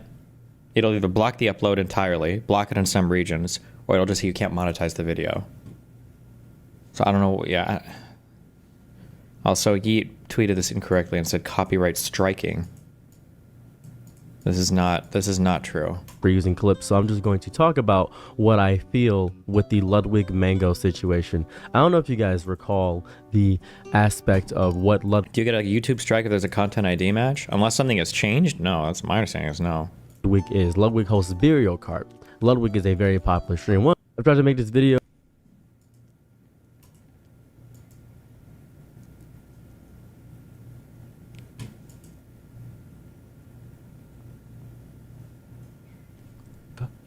It'll either block the upload entirely, block it in some regions, or it'll just say you can't monetize the video. So I don't know, yeah. Also, Yeet tweeted this incorrectly and said copyright striking. This is not true.
For using clips, so I'm just going to talk about what I feel with the Ludwig mango situation. I don't know if you guys recall the aspect of what Ludwig...
Do you get a YouTube strike if there's a content ID match? Unless something has changed? No, that's my understanding is no.
Ludwig hosts Burial Cart. Ludwig is a very popular stream. I've tried to make this video.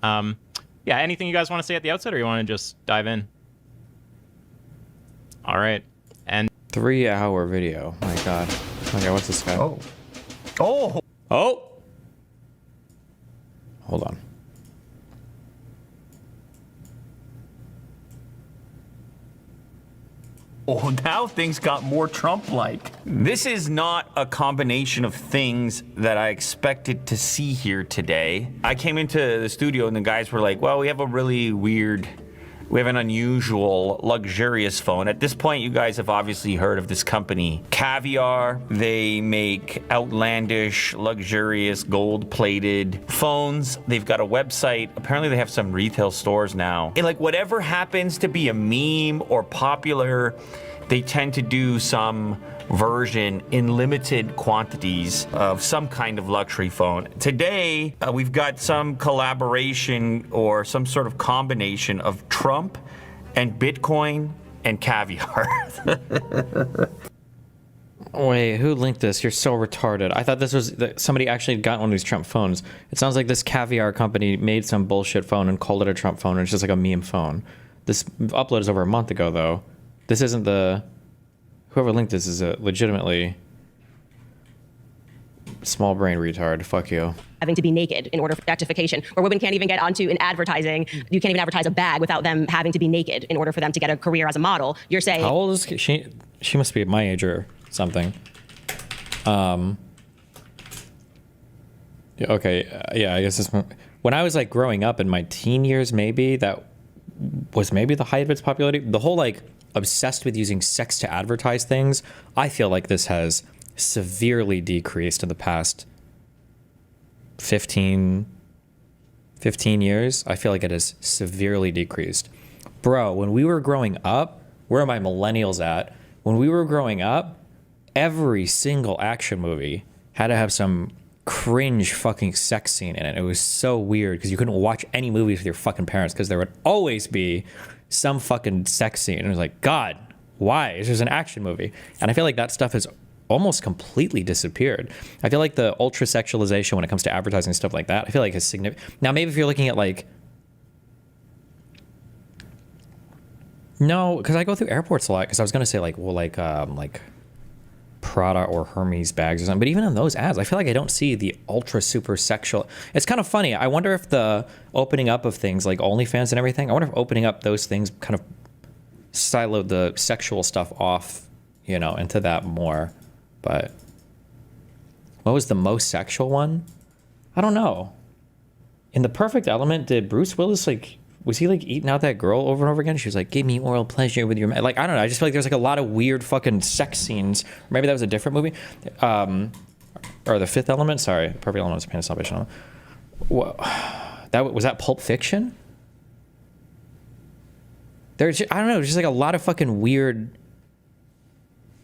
Yeah, anything you guys want to say at the outset, or you want to just dive in? All right. And
3-hour video. Oh my god. Okay, what's this guy?
Oh.
Hold on.
Oh, now things got more Trump-like.
This is not a combination of things that I expected to see here today. I came into the studio and the guys were like, well, we have a really weird We have an unusual, luxurious phone. At this point, you guys have obviously heard of this company, Caviar. They make outlandish, luxurious, gold-plated phones. They've got a website. Apparently, they have some retail stores now. And like whatever happens to be a meme or popular, they tend to do some version in limited quantities of some kind of luxury phone. Today, we've got some collaboration or some sort of combination of Trump and Bitcoin and caviar.
Wait, who linked this? You're so retarded. I thought this was somebody actually got one of these Trump phones. It sounds like this Caviar company made some bullshit phone and called it a Trump phone, and it's just like a meme phone. This upload is over a month ago, though. This isn't the... Whoever linked this is a legitimately small brain retard. Fuck you.
Having to be naked in order for objectification, where women can't even get onto an advertising. You can't even advertise a bag without them having to be naked in order for them to get a career as a model. You're saying...
How old is she? She must be my age or something. Okay, yeah, I guess this... When I was like growing up in my teen years, maybe, that was maybe the height of its popularity. The whole like... obsessed with using sex to advertise things, I feel like this has severely decreased in the past 15 years. I feel like it has severely decreased. Bro, when we were growing up, where are my millennials at? When we were growing up, every single action movie had to have some cringe fucking sex scene in it. It was so weird because you couldn't watch any movies with your fucking parents because there would always be some fucking sex scene. And it was like, God, why? It's just an action movie. And I feel like that stuff has almost completely disappeared. I feel like the ultra sexualization when it comes to advertising and stuff like that, I feel like is significant. Now, maybe if you're looking at like, no, because I go through airports a lot. Because I was gonna say like, well, like Prada or Hermes bags or something. But even in those ads, I feel like I don't see the ultra super sexual. It's kind of funny. I wonder if the opening up of things like OnlyFans and everything, I wonder if opening up those things kind of siloed the sexual stuff off, you know, into that more. But what was the most sexual one? I don't know. In The Perfect Element, did Bruce Willis like, was he like eating out that girl over and over again? She was like, give me oral pleasure with your man. Like, I don't know. I just feel like there's like a lot of weird fucking sex scenes. Maybe that was a different movie. Or The Fifth Element. Sorry. Perfect Element was Pain and Salvation. Was that Pulp Fiction? There's, I don't know. There's just like a lot of fucking weird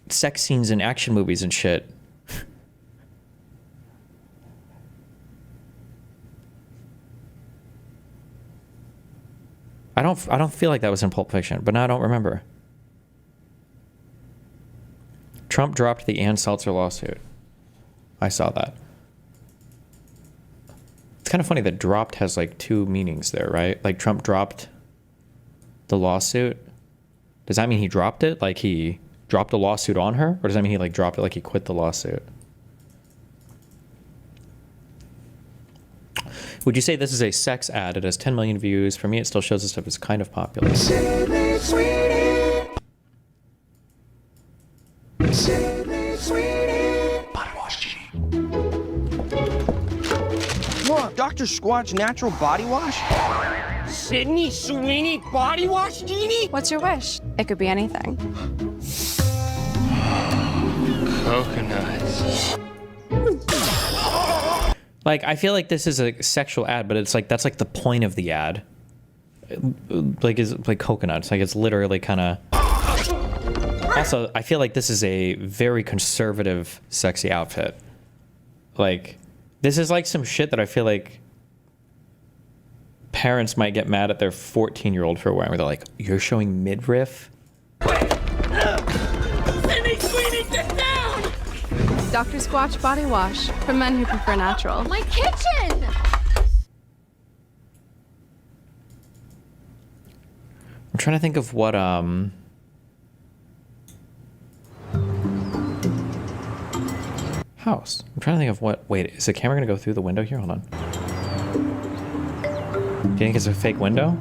sex scenes in action movies and shit. I don't feel like that was in Pulp Fiction, but now I don't remember. Trump dropped the Ann Seltzer lawsuit. I saw that. It's kind of funny that dropped has like two meanings there, right? Like Trump dropped the lawsuit. Does that mean he dropped it? Like he dropped a lawsuit on her? Or does that mean he like dropped it like he quit the lawsuit? Would you say this is a sex ad? It has 10 million views. For me, it still shows this stuff is kind of popular.
Look, Dr. Squatch Natural Body Wash. Sydney Sweeney Body Wash, Genie?
What's your wish? It could be anything.
Coconuts.
Like, I feel like this is a sexual ad, but it's like, that's like the point of the ad. Like, is like coconuts. Like, it's literally kind of... Also, I feel like this is a very conservative, sexy outfit. Like, this is like some shit that I feel like parents might get mad at their 14-year-old for wearing. Where they're like, you're showing midriff?
Dr. Squatch Body Wash for men who prefer natural.
My kitchen!
I'm trying to think of what, house. I'm trying to think of what, wait, is the camera gonna go through the window here? Hold on. Do you think it's a fake window?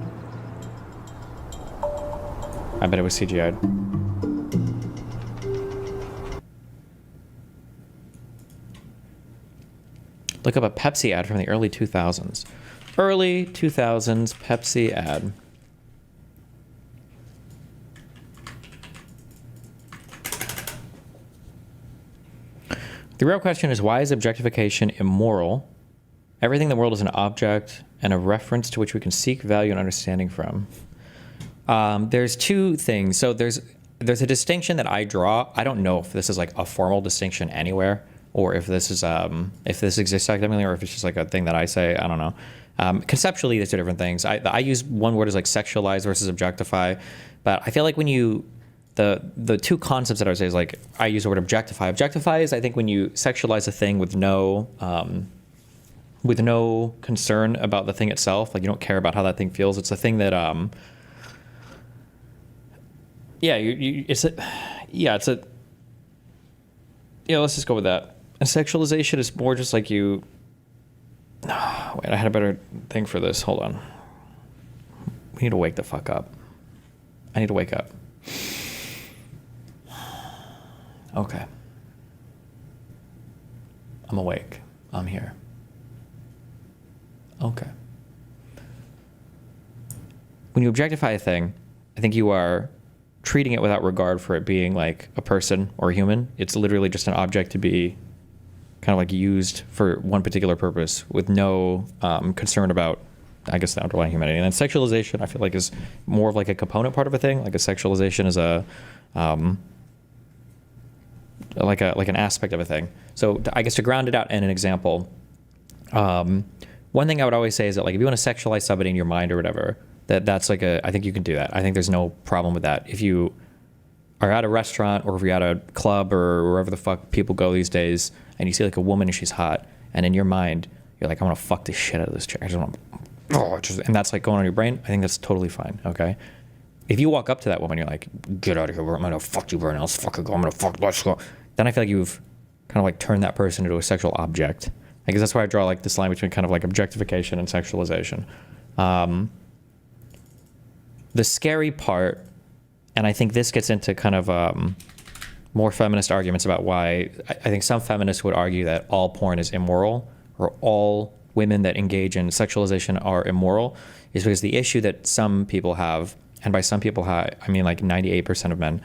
I bet it was CGI'd. Look up a Pepsi ad from the early 2000s. Early 2000s Pepsi ad. The real question is, why is objectification immoral? Everything in the world is an object and a reference to which we can seek value and understanding from. There's two things. So there's a distinction that I draw. I don't know if this is like a formal distinction anywhere, or if this is if this exists academically, or if it's just like a thing that I say. I don't know. Conceptually, there's two different things. I use one word as like sexualize versus objectify, but I feel like when you the two concepts that I would say is like, I use the word objectify. Objectify is, I think, when you sexualize a thing with no concern about the thing itself. Like, you don't care about how that thing feels. It's a thing that let's just go with that. And sexualization is more just like you. Wait, I had a better thing for this. Hold on. We need to wake the fuck up. I need to wake up. Okay. I'm awake. I'm here. Okay. When you objectify a thing, I think you are treating it without regard for it being like a person or a human. It's literally just an object to be kind of like used for one particular purpose with no concern about, I guess, the underlying humanity. And then sexualization, I feel like, is more of like a component part of a thing. Like a sexualization is a like an aspect of a thing. So I guess to ground it out in an example, one thing I would always say is that, like, if you want to sexualize somebody in your mind or whatever, that's like I think you can do that. I think there's no problem with that. If you are at a restaurant, or if you're at a club, or wherever the fuck people go these days, and you see like a woman and she's hot, and in your mind you're like, I want to fuck the shit out of this chick. I just want to, and that's like going on your brain. I think that's totally fine. Okay. If you walk up to that woman, you're like, get out of here. I'm gonna fuck you, Braess. Let's fucking go. I'm gonna fuck. Let's go. Then I feel like you've kind of like turned that person into a sexual object. I guess that's why I draw like this line between kind of like objectification and sexualization. The scary part, and I think this gets into kind of more feminist arguments about why I think some feminists would argue that all porn is immoral, or all women that engage in sexualization are immoral, is because the issue that some people have, and by some people I mean like 98% of men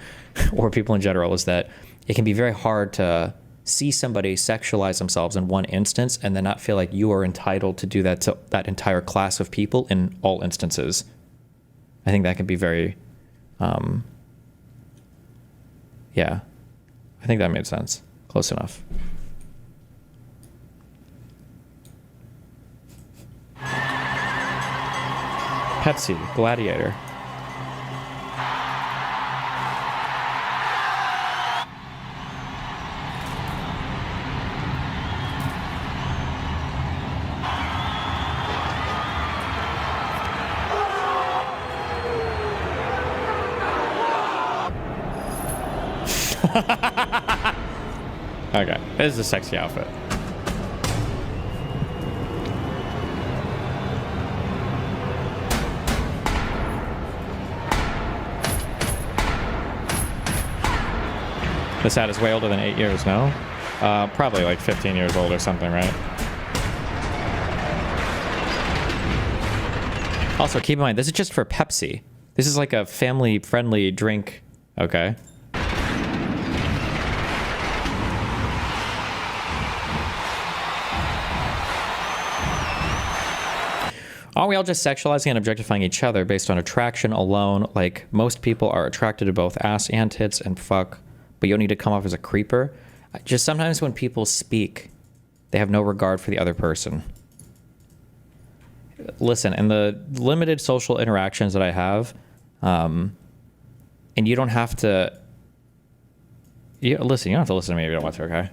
or people in general, is that it can be very hard to see somebody sexualize themselves in one instance and then not feel like you are entitled to do that to that entire class of people in all instances. I think that can be very, yeah, I think that made sense. Close enough. Pepsi, Gladiator. Okay, this is a sexy outfit. This ad is way older than 8 years, no? Probably like 15 years old or something, right? Also, keep in mind, this is just for Pepsi. This is like a family-friendly drink, okay? Are we all just sexualizing and objectifying each other based on attraction alone? Like, most people are attracted to both ass and tits and fuck, but you don't need to come off as a creeper. Just sometimes when people speak, they have no regard for the other person. Listen, in the limited social interactions that I have, and you don't have to, you don't have to listen to me if you don't want to, okay?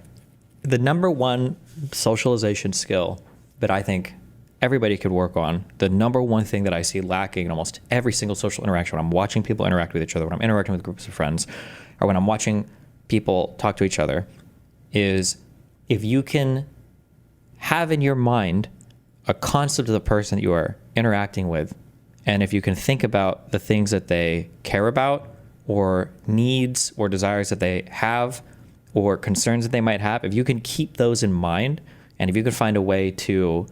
The number one socialization skill that I think everybody could work on, the number one thing that I see lacking in almost every single social interaction, when I'm watching people interact with each other, when I'm interacting with groups of friends, or when I'm watching people talk to each other, is if you can have in your mind a concept of the person that you are interacting with, and if you can think about the things that they care about, or needs or desires that they have, or concerns that they might have, if you can keep those in mind, and if you can find a way to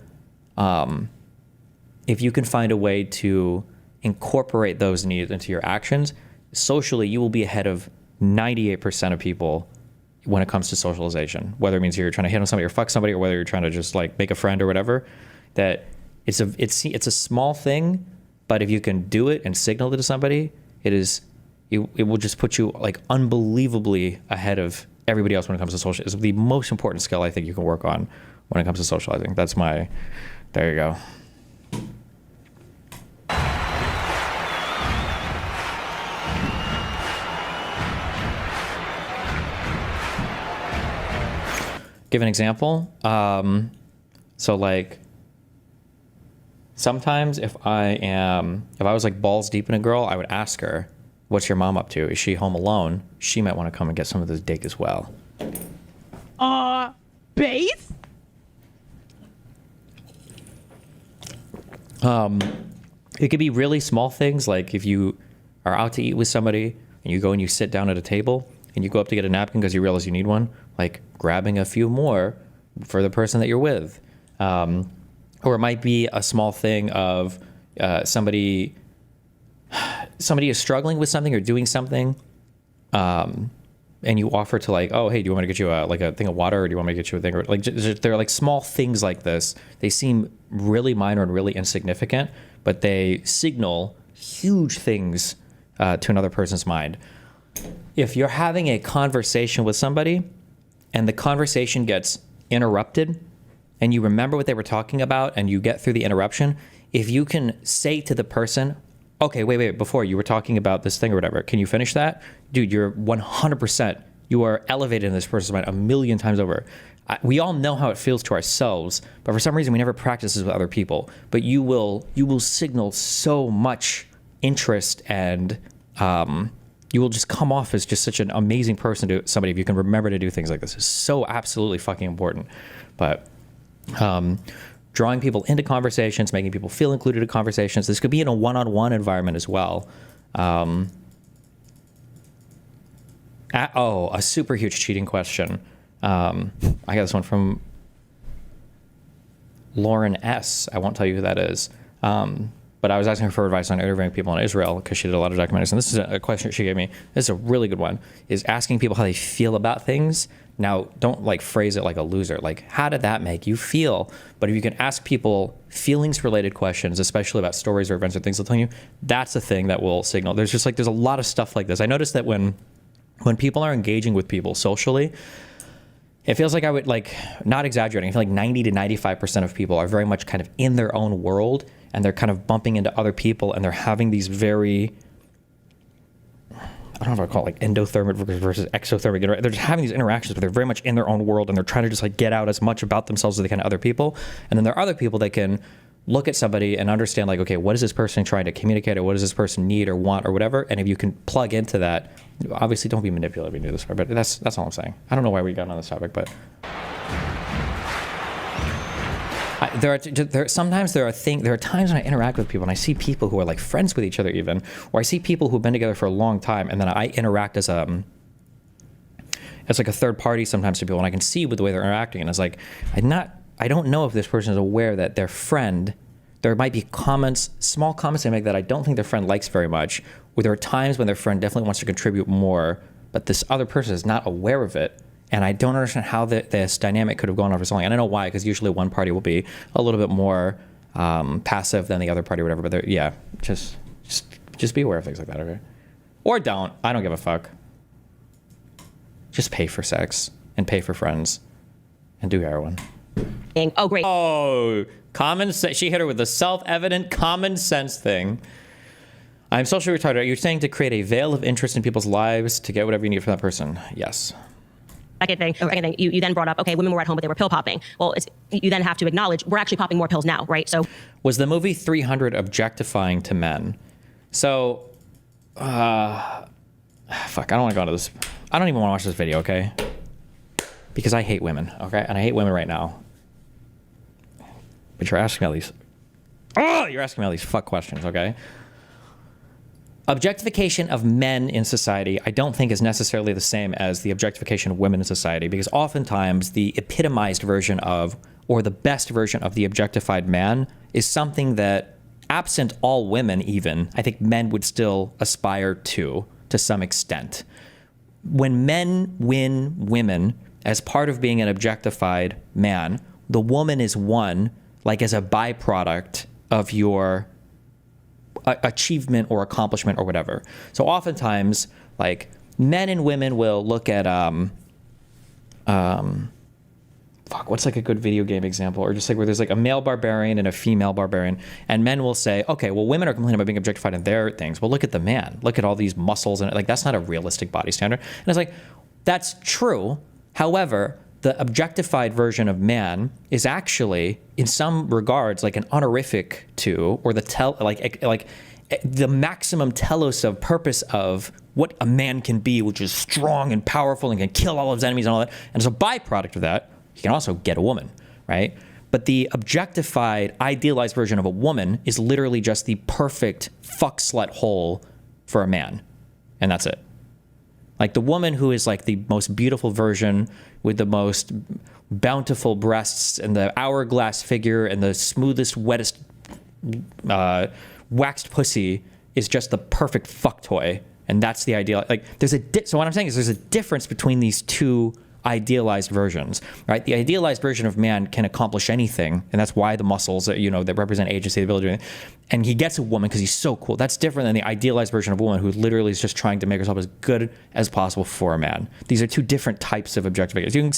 incorporate those needs into your actions, socially you will be ahead of 98% of people when it comes to socialization, whether it means you're trying to hit on somebody or fuck somebody, or whether you're trying to just like make a friend or whatever, that it's a small thing, but if you can do it and signal it to somebody, it will just put you like unbelievably ahead of everybody else when it comes to social. It's the most important skill I think you can work on when it comes to socializing. There you go. Give an example. So like sometimes if I was like balls deep in a girl, I would ask her, what's your mom up to? Is she home alone? She might want to come and get some of this dick as well.
Base?
It could be really small things, like if you are out to eat with somebody and you go and you sit down at a table and you go up to get a napkin because you realize you need one, like grabbing a few more for the person that you're with. Or it might be a small thing of somebody is struggling with something or doing something, and you offer to like, oh, hey, do you want me to get you a thing of water, or do you want me to get you a thing? Or like, they're like small things like this. They seem really minor and really insignificant, but they signal huge things to another person's mind. If you're having a conversation with somebody and the conversation gets interrupted and you remember what they were talking about and you get through the interruption, if you can say to the person, okay, wait, before you were talking about this thing or whatever, can you finish that? Dude, you're 100%, you are elevated in this person's mind 1,000,000 times over. We all know how it feels to ourselves, but for some reason we never practice this with other people. But you will signal so much interest, and you will just come off as just such an amazing person to somebody if you can remember to do things like this. It's so absolutely fucking important. But drawing people into conversations, making people feel included in conversations. This could be in a one-on-one environment as well. A super huge cheating question. I got this one from Lauren S. I won't tell you who that is. But I was asking her for advice on interviewing people in Israel because she did a lot of documentaries. And this is a question she gave me. This is a really good one, is asking people how they feel about things. Now, don't like phrase it like a loser. Like, how did that make you feel? But if you can ask people feelings-related questions, especially about stories or events or things they'll tell you, that's a thing that will signal. There's a lot of stuff like this. I noticed that when people are engaging with people socially, it feels like I would, like, not exaggerating, I feel like 90 to 95% of people are very much kind of in their own world, and they're kind of bumping into other people, and they're having these very, I don't know if I call it like endothermic versus exothermic. They're just having these interactions, but they're very much in their own world, and they're trying to just like get out as much about themselves as they can to other people. And then there are other people that can look at somebody and understand like, okay, what is this person trying to communicate, or what does this person need or want or whatever? And if you can plug into that, obviously don't be manipulative when you do this, but that's all I'm saying. I don't know why we got on this topic, but there are times when I interact with people and I see people who are like friends with each other even, or I see people who've been together for a long time, and then I interact as like a third party sometimes to people, and I can see with the way they're interacting, and it's like, I don't know if this person is aware that their friend, there might be small comments they make that I don't think their friend likes very much, or there are times when their friend definitely wants to contribute more, but this other person is not aware of it. And I don't understand how this dynamic could have gone on for so long. And I know why, because usually one party will be a little bit more passive than the other party or whatever. But yeah, just be aware of things like that, okay? Or don't. I don't give a fuck. Just pay for sex and pay for friends and do heroin.
Oh, great.
Oh, common sense. She hit her with the self-evident common sense thing. I'm socially retarded. Are you saying to create a veil of interest in people's lives to get whatever you need from that person? Yes.
Second thing, you then brought up, okay, women were at home, but they were pill popping. Well, you then have to acknowledge we're actually popping more pills now, right? So,
was the movie 300 objectifying to men? So, fuck, I don't want to go into this. I don't even want to watch this video, okay? Because I hate women, okay? And I hate women right now. But you're asking me all these, you're asking me all these fuck questions, okay? Objectification of men in society, I don't think is necessarily the same as the objectification of women in society, because oftentimes the epitomized version of, or the best version of the objectified man is something that, absent all women even, I think men would still aspire to some extent. when men win women as part of being an objectified man, the woman is won like as a byproduct of your achievement or accomplishment or whatever. So oftentimes, like, men and women will look at what's like a good video game example, or just like where there's like a male barbarian and a female barbarian, and men will say, okay, well, women are complaining about being objectified in their things. Well, look at the man. Look at all these muscles, and like that's not a realistic body standard. And it's like, that's true. However, the objectified version of man is actually, in some regards, like an honorific to, or the the maximum telos of purpose of what a man can be, which is strong and powerful and can kill all of his enemies and all that. And as a byproduct of that, he can also get a woman, right? But the objectified, idealized version of a woman is literally just the perfect fuck slut hole for a man. And that's it. Like the woman who is like the most beautiful version with the most bountiful breasts and the hourglass figure and the smoothest, wettest, waxed pussy is just the perfect fuck toy. And that's the ideal. Like so what I'm saying is there's a difference between these two idealized versions, right? The idealized version of man can accomplish anything, and that's why the muscles, that represent agency, the ability, and he gets a woman because he's so cool. That's different than the idealized version of a woman who literally is just trying to make herself as good as possible for a man. These are two different types of objectification. You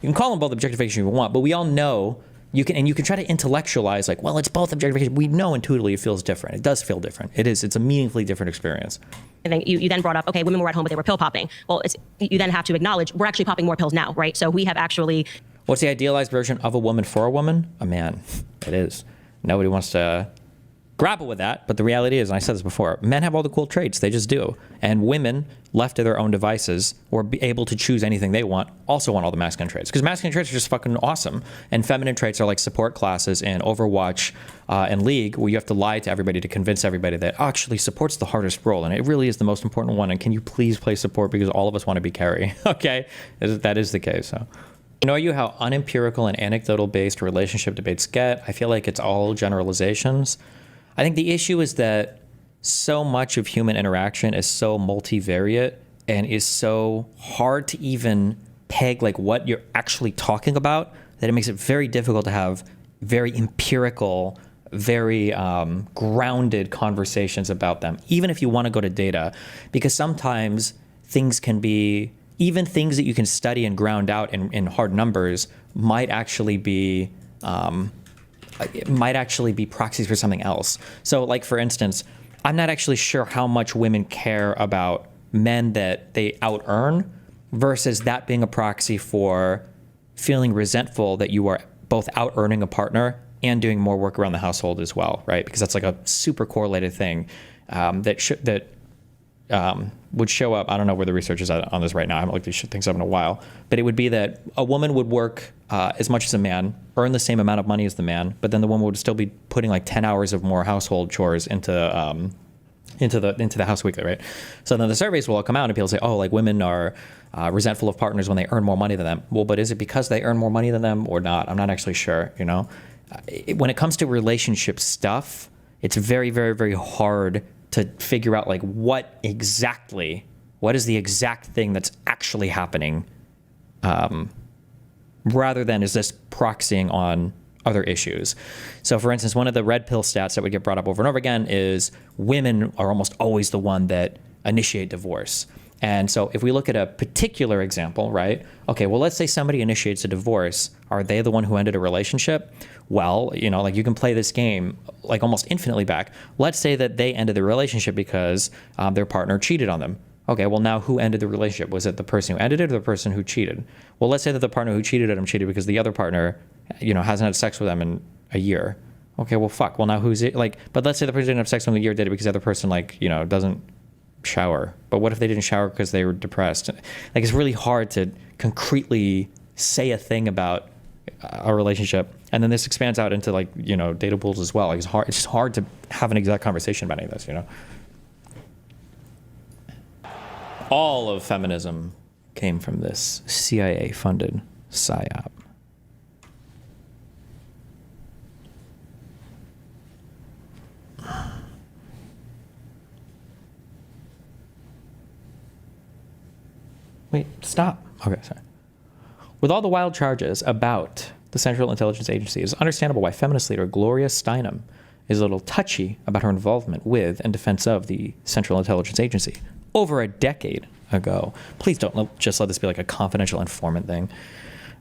can call them both objectification if you want, but we all know you can try to intellectualize like, well, it's both objectification. We know intuitively it feels different. It does feel different. It's a meaningfully different experience.
And then you then brought up, okay, women were at home, but they were pill popping. Well, you then have to acknowledge we're actually popping more pills now, right? So we have actually...
What's the idealized version of a woman for a woman? A man. It is. Nobody wants to grapple with that, but the reality is, and I said this before, men have all the cool traits. They just do. And women, left to their own devices, or be able to choose anything they want, also want all the masculine traits. Because masculine traits are just fucking awesome. And feminine traits are like support classes in Overwatch and League, where you have to lie to everybody to convince everybody that actually support's the hardest role, and it really is the most important one, and can you please play support because all of us want to be carry, okay? That is the case, so. Know you how unempirical and anecdotal-based relationship debates get? I feel like it's all generalizations. I think the issue is that so much of human interaction is so multivariate and is so hard to even peg like what you're actually talking about that it makes it very difficult to have very empirical, very grounded conversations about them, even if you want to go to data, because sometimes things can be, even things that you can study and ground out in hard numbers might actually be proxies for something else. So like, for instance, I'm not actually sure how much women care about men that they out-earn versus that being a proxy for feeling resentful that you are both out-earning a partner and doing more work around the household as well, right? Because that's like a super correlated thing that would show up. I don't know where the research is on this right now. I haven't looked these things up in a while. But it would be that a woman would work as much as a man, earn the same amount of money as the man, but then the woman would still be putting like 10 hours of more household chores into the house weekly, right? So then the surveys will all come out and people say, oh, like women are resentful of partners when they earn more money than them. Well, but is it because they earn more money than them or not? I'm not actually sure, when it comes to relationship stuff, it's very, very, very hard to figure out like what is the exact thing that's actually happening, rather than is this proxying on other issues. So for instance, one of the red pill stats that would get brought up over and over again is women are almost always the one that initiate divorce. And so if we look at a particular example, right? Okay, well, let's say somebody initiates a divorce. Are they the one who ended a relationship? Well, like you can play this game like almost infinitely back. Let's say that they ended the relationship because their partner cheated on them. Okay, well, now who ended the relationship? Was it the person who ended it or the person who cheated? Well, let's say that the partner who cheated at him cheated because the other partner, hasn't had sex with them in a year. Okay, well, fuck. Well, now who's it? But let's say the person didn't have sex with them in a year, did it because the other person, doesn't shower. But what if they didn't shower because they were depressed? Like, it's really hard to concretely say a thing about a relationship. And then this expands out into data pools as well. Like, it's just hard to have an exact conversation about any of this, All of feminism came from this CIA-funded PSYOP. Wait, stop. Okay, sorry. With all the wild charges about the Central Intelligence Agency, it is understandable why feminist leader Gloria Steinem is a little touchy about her involvement with and defense of the Central Intelligence Agency over a decade ago. Please don't just let this be like a confidential informant thing.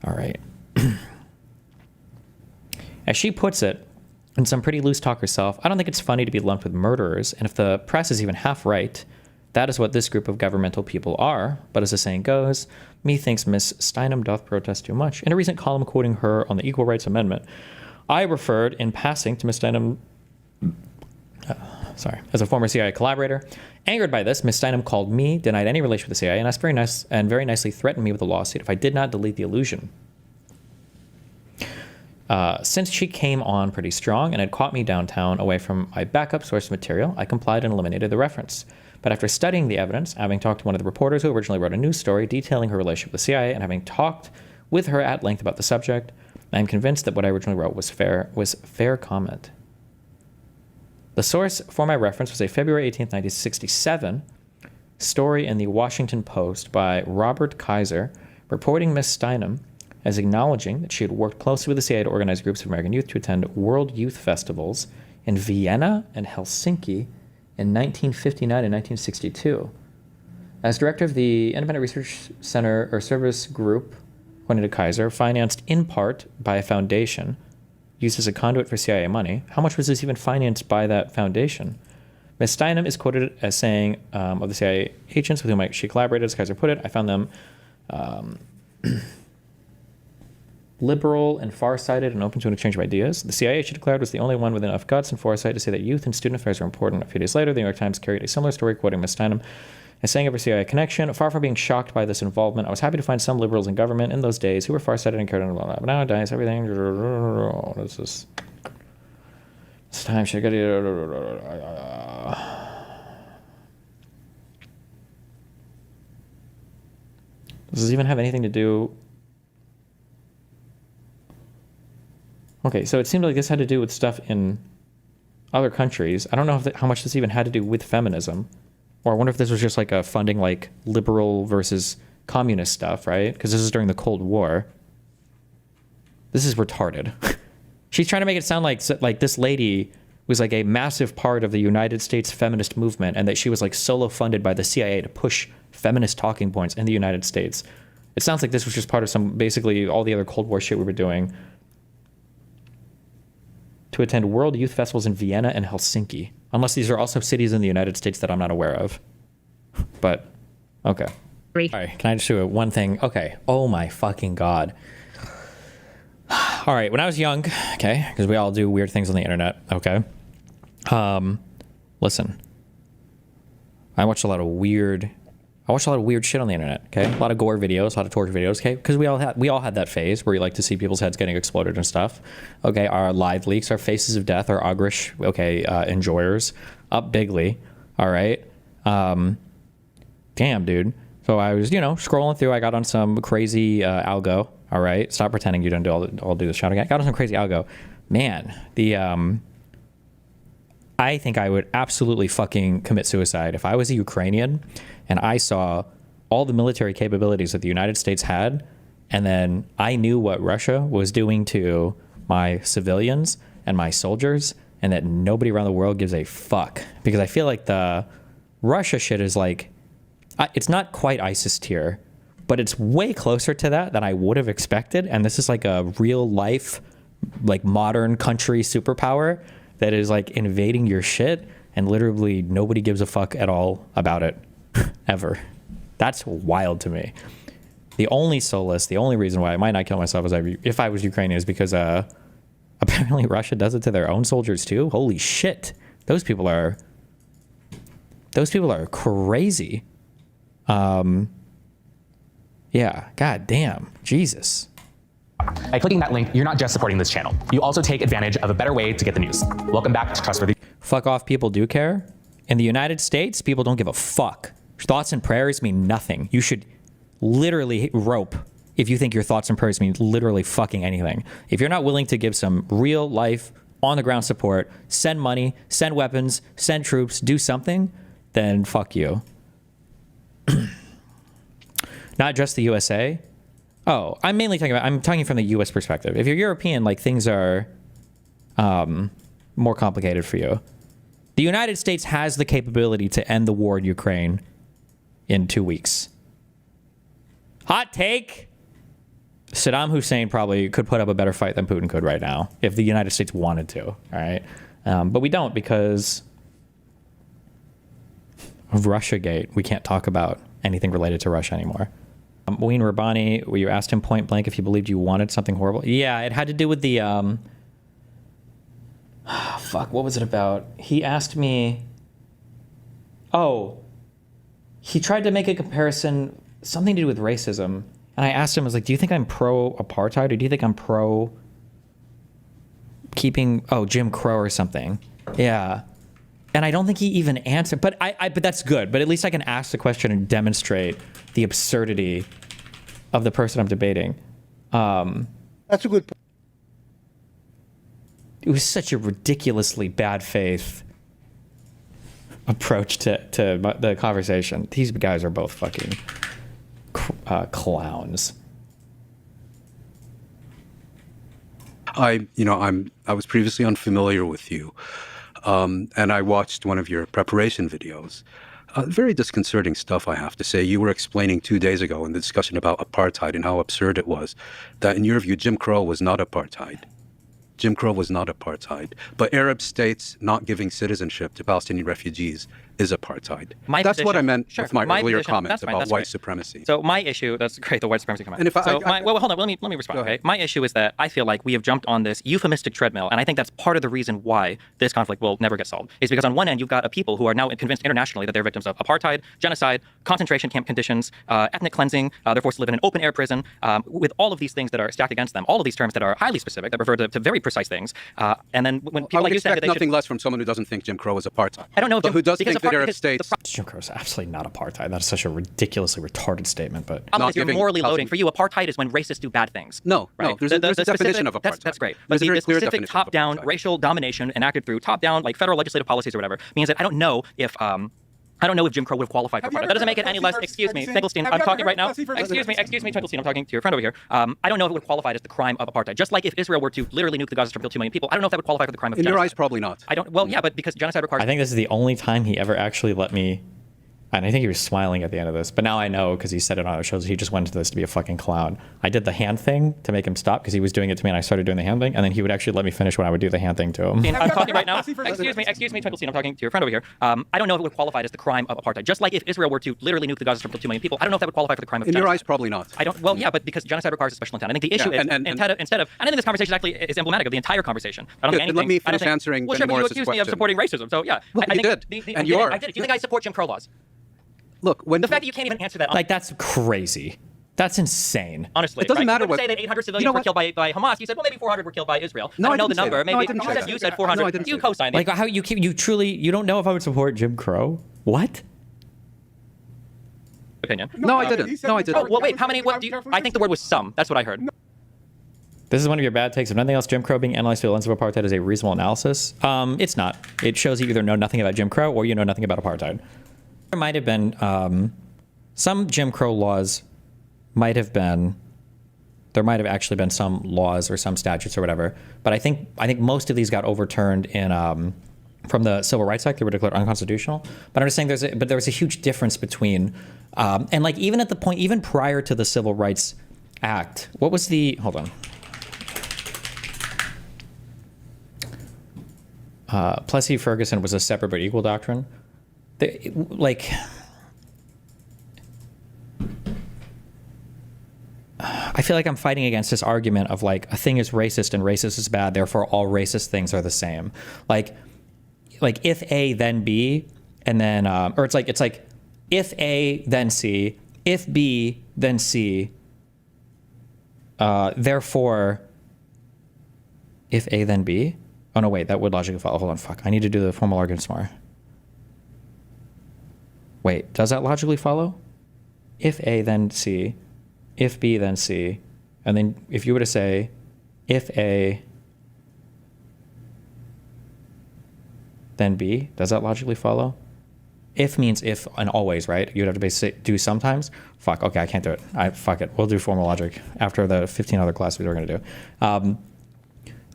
All right. As she puts it, in some pretty loose talk herself, I don't think it's funny to be lumped with murderers, and if the press is even half right, that is what this group of governmental people are. But as the saying goes, methinks Miss Steinem doth protest too much. In a recent column quoting her on the Equal Rights Amendment, I referred in passing to Miss Steinem, as a former CIA collaborator. Angered by this, Miss Steinem called me, denied any relation with the CIA, and very nicely threatened me with a lawsuit if I did not delete the illusion. Since she came on pretty strong and had caught me downtown away from my backup source material, I complied and eliminated the reference. But after studying the evidence, having talked to one of the reporters who originally wrote a news story detailing her relationship with the CIA, and having talked with her at length about the subject, I am convinced that what I originally wrote was fair comment. The source for my reference was a February 18, 1967 story in the Washington Post by Robert Kaiser reporting Miss Steinem as acknowledging that she had worked closely with the CIA to organize groups of American youth to attend World Youth Festivals in Vienna and Helsinki in 1959 and 1962. As director of the Independent Research Center or Service Group, according to Kaiser, financed in part by a foundation used as a conduit for CIA money. How much was this even financed by that foundation? Ms. Steinem is quoted as saying of the CIA agents with whom she collaborated, as Kaiser put it, I found them liberal and far-sighted and open to an exchange of ideas. The CIA, she declared, was the only one with enough guts and foresight to say that youth and student affairs are important. A few days later, the New York Times carried a similar story quoting Ms. Steinem as saying of her CIA connection, far from being shocked by this involvement, I was happy to find some liberals in government in those days who were far-sighted and cared about that. But nowadays, everything... What is this? This time she got... Does this even have anything to do... Okay, so it seemed like this had to do with stuff in other countries. I don't know how much this even had to do with feminism. Or I wonder if this was just like a funding like liberal versus communist stuff, right? Because this is during the Cold War. This is retarded. She's trying to make it sound like this lady was like a massive part of the United States feminist movement and that she was like solo funded by the CIA to push feminist talking points in the United States. It sounds like this was just part of some, basically all the other Cold War shit we were doing. To attend World Youth Festivals in Vienna and Helsinki. Unless these are also cities in the United States that I'm not aware of. But, okay. All right, can I just do one thing? Okay. Oh my fucking God. All right, when I was young, okay, because we all do weird things on the internet, okay? Listen. I watched a lot of weird shit on the internet, okay? A lot of gore videos, a lot of torture videos, okay? Because we all had that phase where you like to see people's heads getting exploded and stuff. Okay, our live leaks, our faces of death, our Ogrish, okay, enjoyers, up bigly, all right? Damn, dude. So I was, scrolling through, I got on some crazy algo, all right? Stop pretending you don't do this shot again. Got on some crazy algo. Man, I think I would absolutely fucking commit suicide if I was a Ukrainian and I saw all the military capabilities that the United States had, and then I knew what Russia was doing to my civilians and my soldiers, and that nobody around the world gives a fuck. Because I feel like the Russia shit is like, it's not quite ISIS tier, but it's way closer to that than I would have expected. And this is like a real life, like modern country superpower that is like invading your shit, and literally nobody gives a fuck at all about it, ever. That's wild to me. The only solace, the only reason why I might not kill myself if I was Ukrainian is because apparently Russia does it to their own soldiers too. Holy shit. Those people are crazy. Yeah, god damn. Jesus.
By clicking that link, you're not just supporting this channel. You also take advantage of a better way to get the news. Welcome back to Trustworthy.
Fuck off, people do care. In the United States, people don't give a fuck. Thoughts and prayers mean nothing. You should literally rope if you think your thoughts and prayers mean literally fucking anything. If you're not willing to give some real life, on the ground support, send money, send weapons, send troops, do something, then fuck you. Not just the USA. Oh, I'm talking from the US perspective. If you're European, like things are more complicated for you. The United States has the capability to end the war in Ukraine in 2 weeks. Hot take. Saddam Hussein probably could put up a better fight than Putin could right now if the United States wanted to. All right. But we don't because of Russiagate. We can't talk about anything related to Russia anymore. Wayne Rabani, where you asked him point blank if he believed you wanted something horrible. Yeah, it had to do with the fuck, what was it about? He asked me, he tried to make a comparison, something to do with racism. And I asked him, I was like, do you think I'm pro-apartheid or do you think I'm pro keeping, Jim Crow or something? Yeah. And I don't think he even answered, but but that's good. But at least I can ask the question and demonstrate the absurdity of the person I'm debating.
That's a good point.
It was such a ridiculously bad faith approach to the conversation. These guys are both fucking clowns.
I was previously unfamiliar with you, and I watched one of your preparation videos. Very disconcerting stuff, I have to say. You were explaining 2 days ago in the discussion about apartheid and how absurd it was, that in your view, Jim Crow was not apartheid. Jim Crow was not apartheid. But Arab states not giving citizenship to Palestinian refugees is apartheid. That's what I meant with my earlier comments about white supremacy.
So my issue, that's great, the white supremacy comment.
And if
hold on, let me respond, okay? My issue is that I feel like we have jumped on this euphemistic treadmill, and I think that's part of the reason why this conflict will never get solved, is because on one end, you've got a people who are now convinced internationally that they're victims of apartheid, genocide, concentration camp conditions, ethnic cleansing, they're forced to live in an open-air prison, with all of these things that are stacked against them, all of these terms that are highly specific, that refer to very precise things, and then when people like you say that they
nothing less from someone who doesn't think Jim Crow is apartheid.
I don't know,
who does think that Arab states...
Jim Crow is absolutely not apartheid. That's such a ridiculously retarded statement, but...
You're morally loading. For you, apartheid is when racists do bad things.
No, there's a definition of apartheid.
That's great. But the specific top-down racial domination enacted through top-down, like federal legislative policies or whatever, means that I don't know if Jim Crow would have qualified for apartheid. That doesn't make it any less. Excuse me, Finkelstein. I'm talking right now. Excuse me, Finkelstein. I'm talking to your friend over here. I don't know if it would qualify as the crime of apartheid. Just like if Israel were to literally nuke the Gaza Strip, kill 2 million people, I don't know if that would qualify for the crime of genocide.
In your eyes, probably not.
I don't. Well, yeah, but because genocide requires.
I think this is the only time he ever actually let me. And I think he was smiling at the end of this, but now I know because he said it on other shows. He just went into this to be a fucking clown. I did the hand thing to make him stop because he was doing it to me, and I started doing the hand thing, and then he would actually let me finish when I would do the hand thing to him.
I'm talking right now. Excuse me, Finkelstein. I'm talking to your friend over here. I don't know if it would qualify as the crime of apartheid. Just like if Israel were to literally nuke the Gaza Strip, kill 2 million people, I don't know if that would qualify for the crime of genocide.
In your eyes, probably not.
I don't. Well, yeah, but because genocide requires a special intent. I think the issue is instead of. I think this conversation actually is emblematic of the entire conversation. I don't think anything.
Let me finish answering Ben Morris's
question. You accused me of supporting racism, so yeah.
Well, you did, and you are.
I did. Do you think I support Jim Crow laws?
Look,
the fact that you can't even answer that,
that's crazy. That's insane.
Honestly,
it doesn't matter
what. You say that 800 civilians were killed by Hamas. You said, well, maybe 400 were killed by Israel.
No,
I don't know the number. Maybe
you
said 400.
No, I didn't
you co-signed
it. Like how you don't know if I would support Jim Crow? What?
Opinion?
No, I didn't. No, I didn't.
Oh, well, wait. How many? What? I think the word was some. That's what I heard.
This is one of your bad takes. If nothing else, Jim Crow being analyzed through the lens of apartheid is a reasonable analysis. It's not. It shows you either know nothing about Jim Crow or you know nothing about apartheid. There might have been some Jim Crow laws. There might have actually been some laws or some statutes or whatever. But I think most of these got overturned in from the Civil Rights Act. They were declared unconstitutional. But I'm just saying there was a huge difference between and like even at the point, even prior to the Civil Rights Act, what was the hold on. Plessy-Ferguson was a separate but equal doctrine. I feel like I'm fighting against this argument of like a thing is racist and racist is bad, therefore all racist things are the same. Like if A then B, and then or it's like if A then C, if B then C, therefore if A then B. Oh no, wait, that would logically follow. Hold on, fuck. I need to do the formal arguments more. Wait, does that logically follow? If A then C, if B then C, and then if you were to say if A then B, does that logically follow?
If means if and always, right? You'd have to basically do sometimes. Fuck, okay, I can't do it. Fuck it. We'll do formal logic after the 15 other classes we're going to do.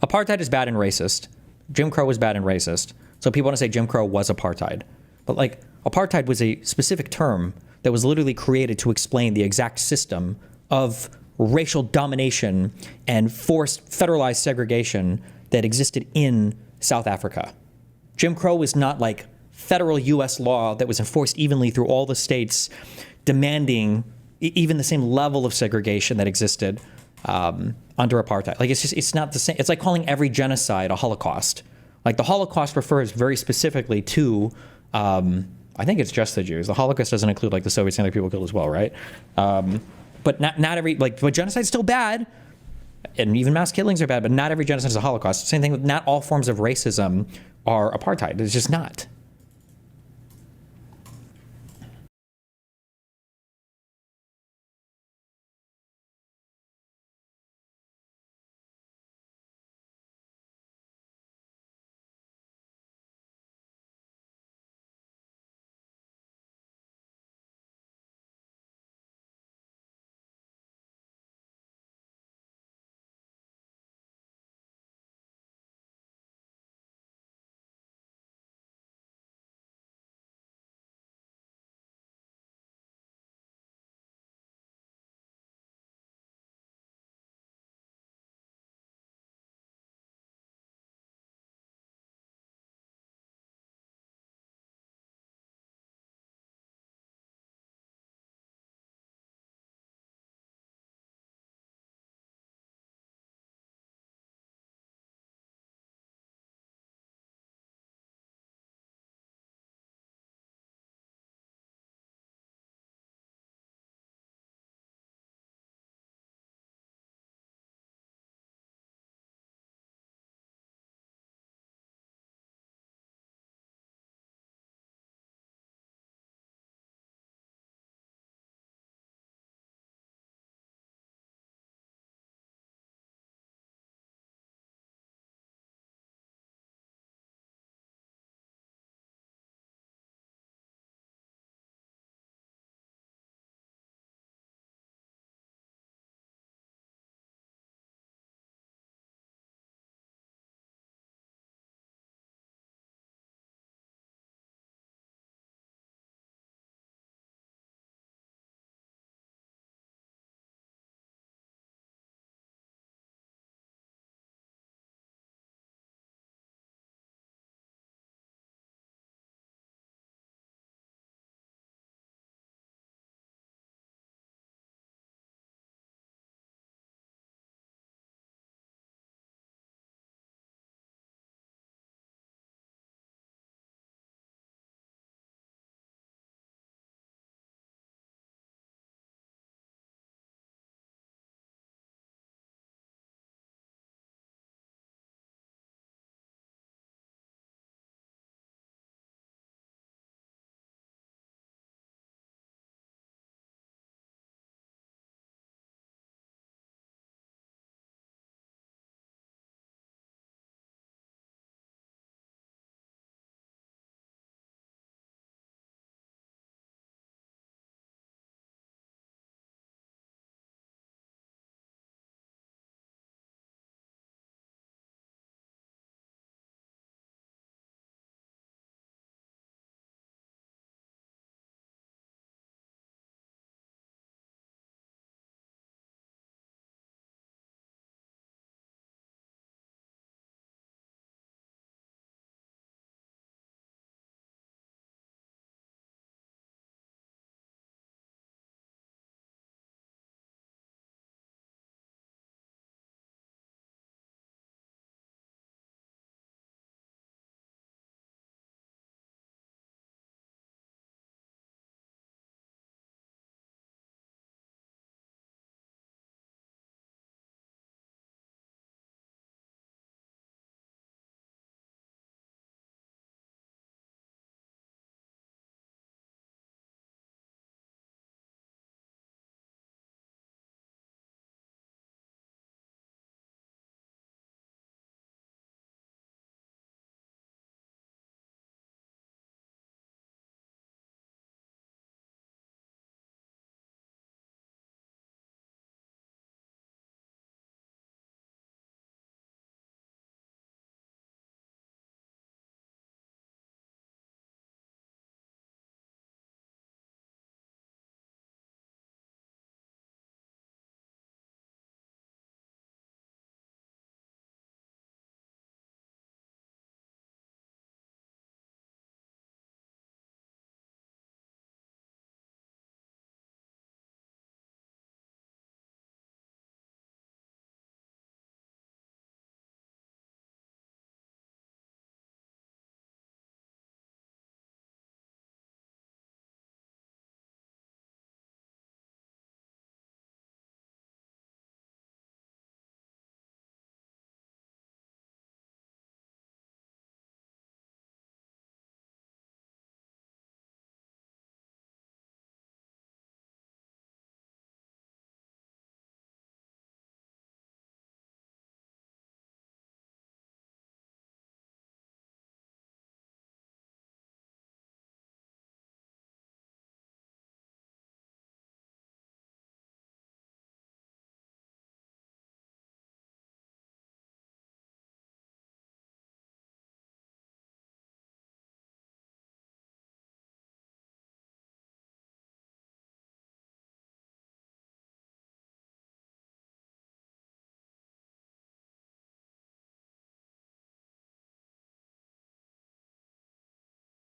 Apartheid is bad and racist. Jim Crow was bad and racist. So people want to say Jim Crow was apartheid. But like, apartheid was a specific term that was literally created to explain the exact system of racial domination and forced federalized segregation that existed in South Africa. Jim Crow was not like federal US law that was enforced evenly through all the states, demanding even the same level of segregation that existed under apartheid. Like, it's not the same. It's like calling every genocide a Holocaust. Like, the Holocaust refers very specifically to, I think it's just the Jews. The Holocaust doesn't include like the Soviets and other people killed as well, right? But not every, like, but genocide's still bad, and even mass killings are bad, but not every genocide is a Holocaust. Same thing with not all forms of racism are apartheid. It's just not.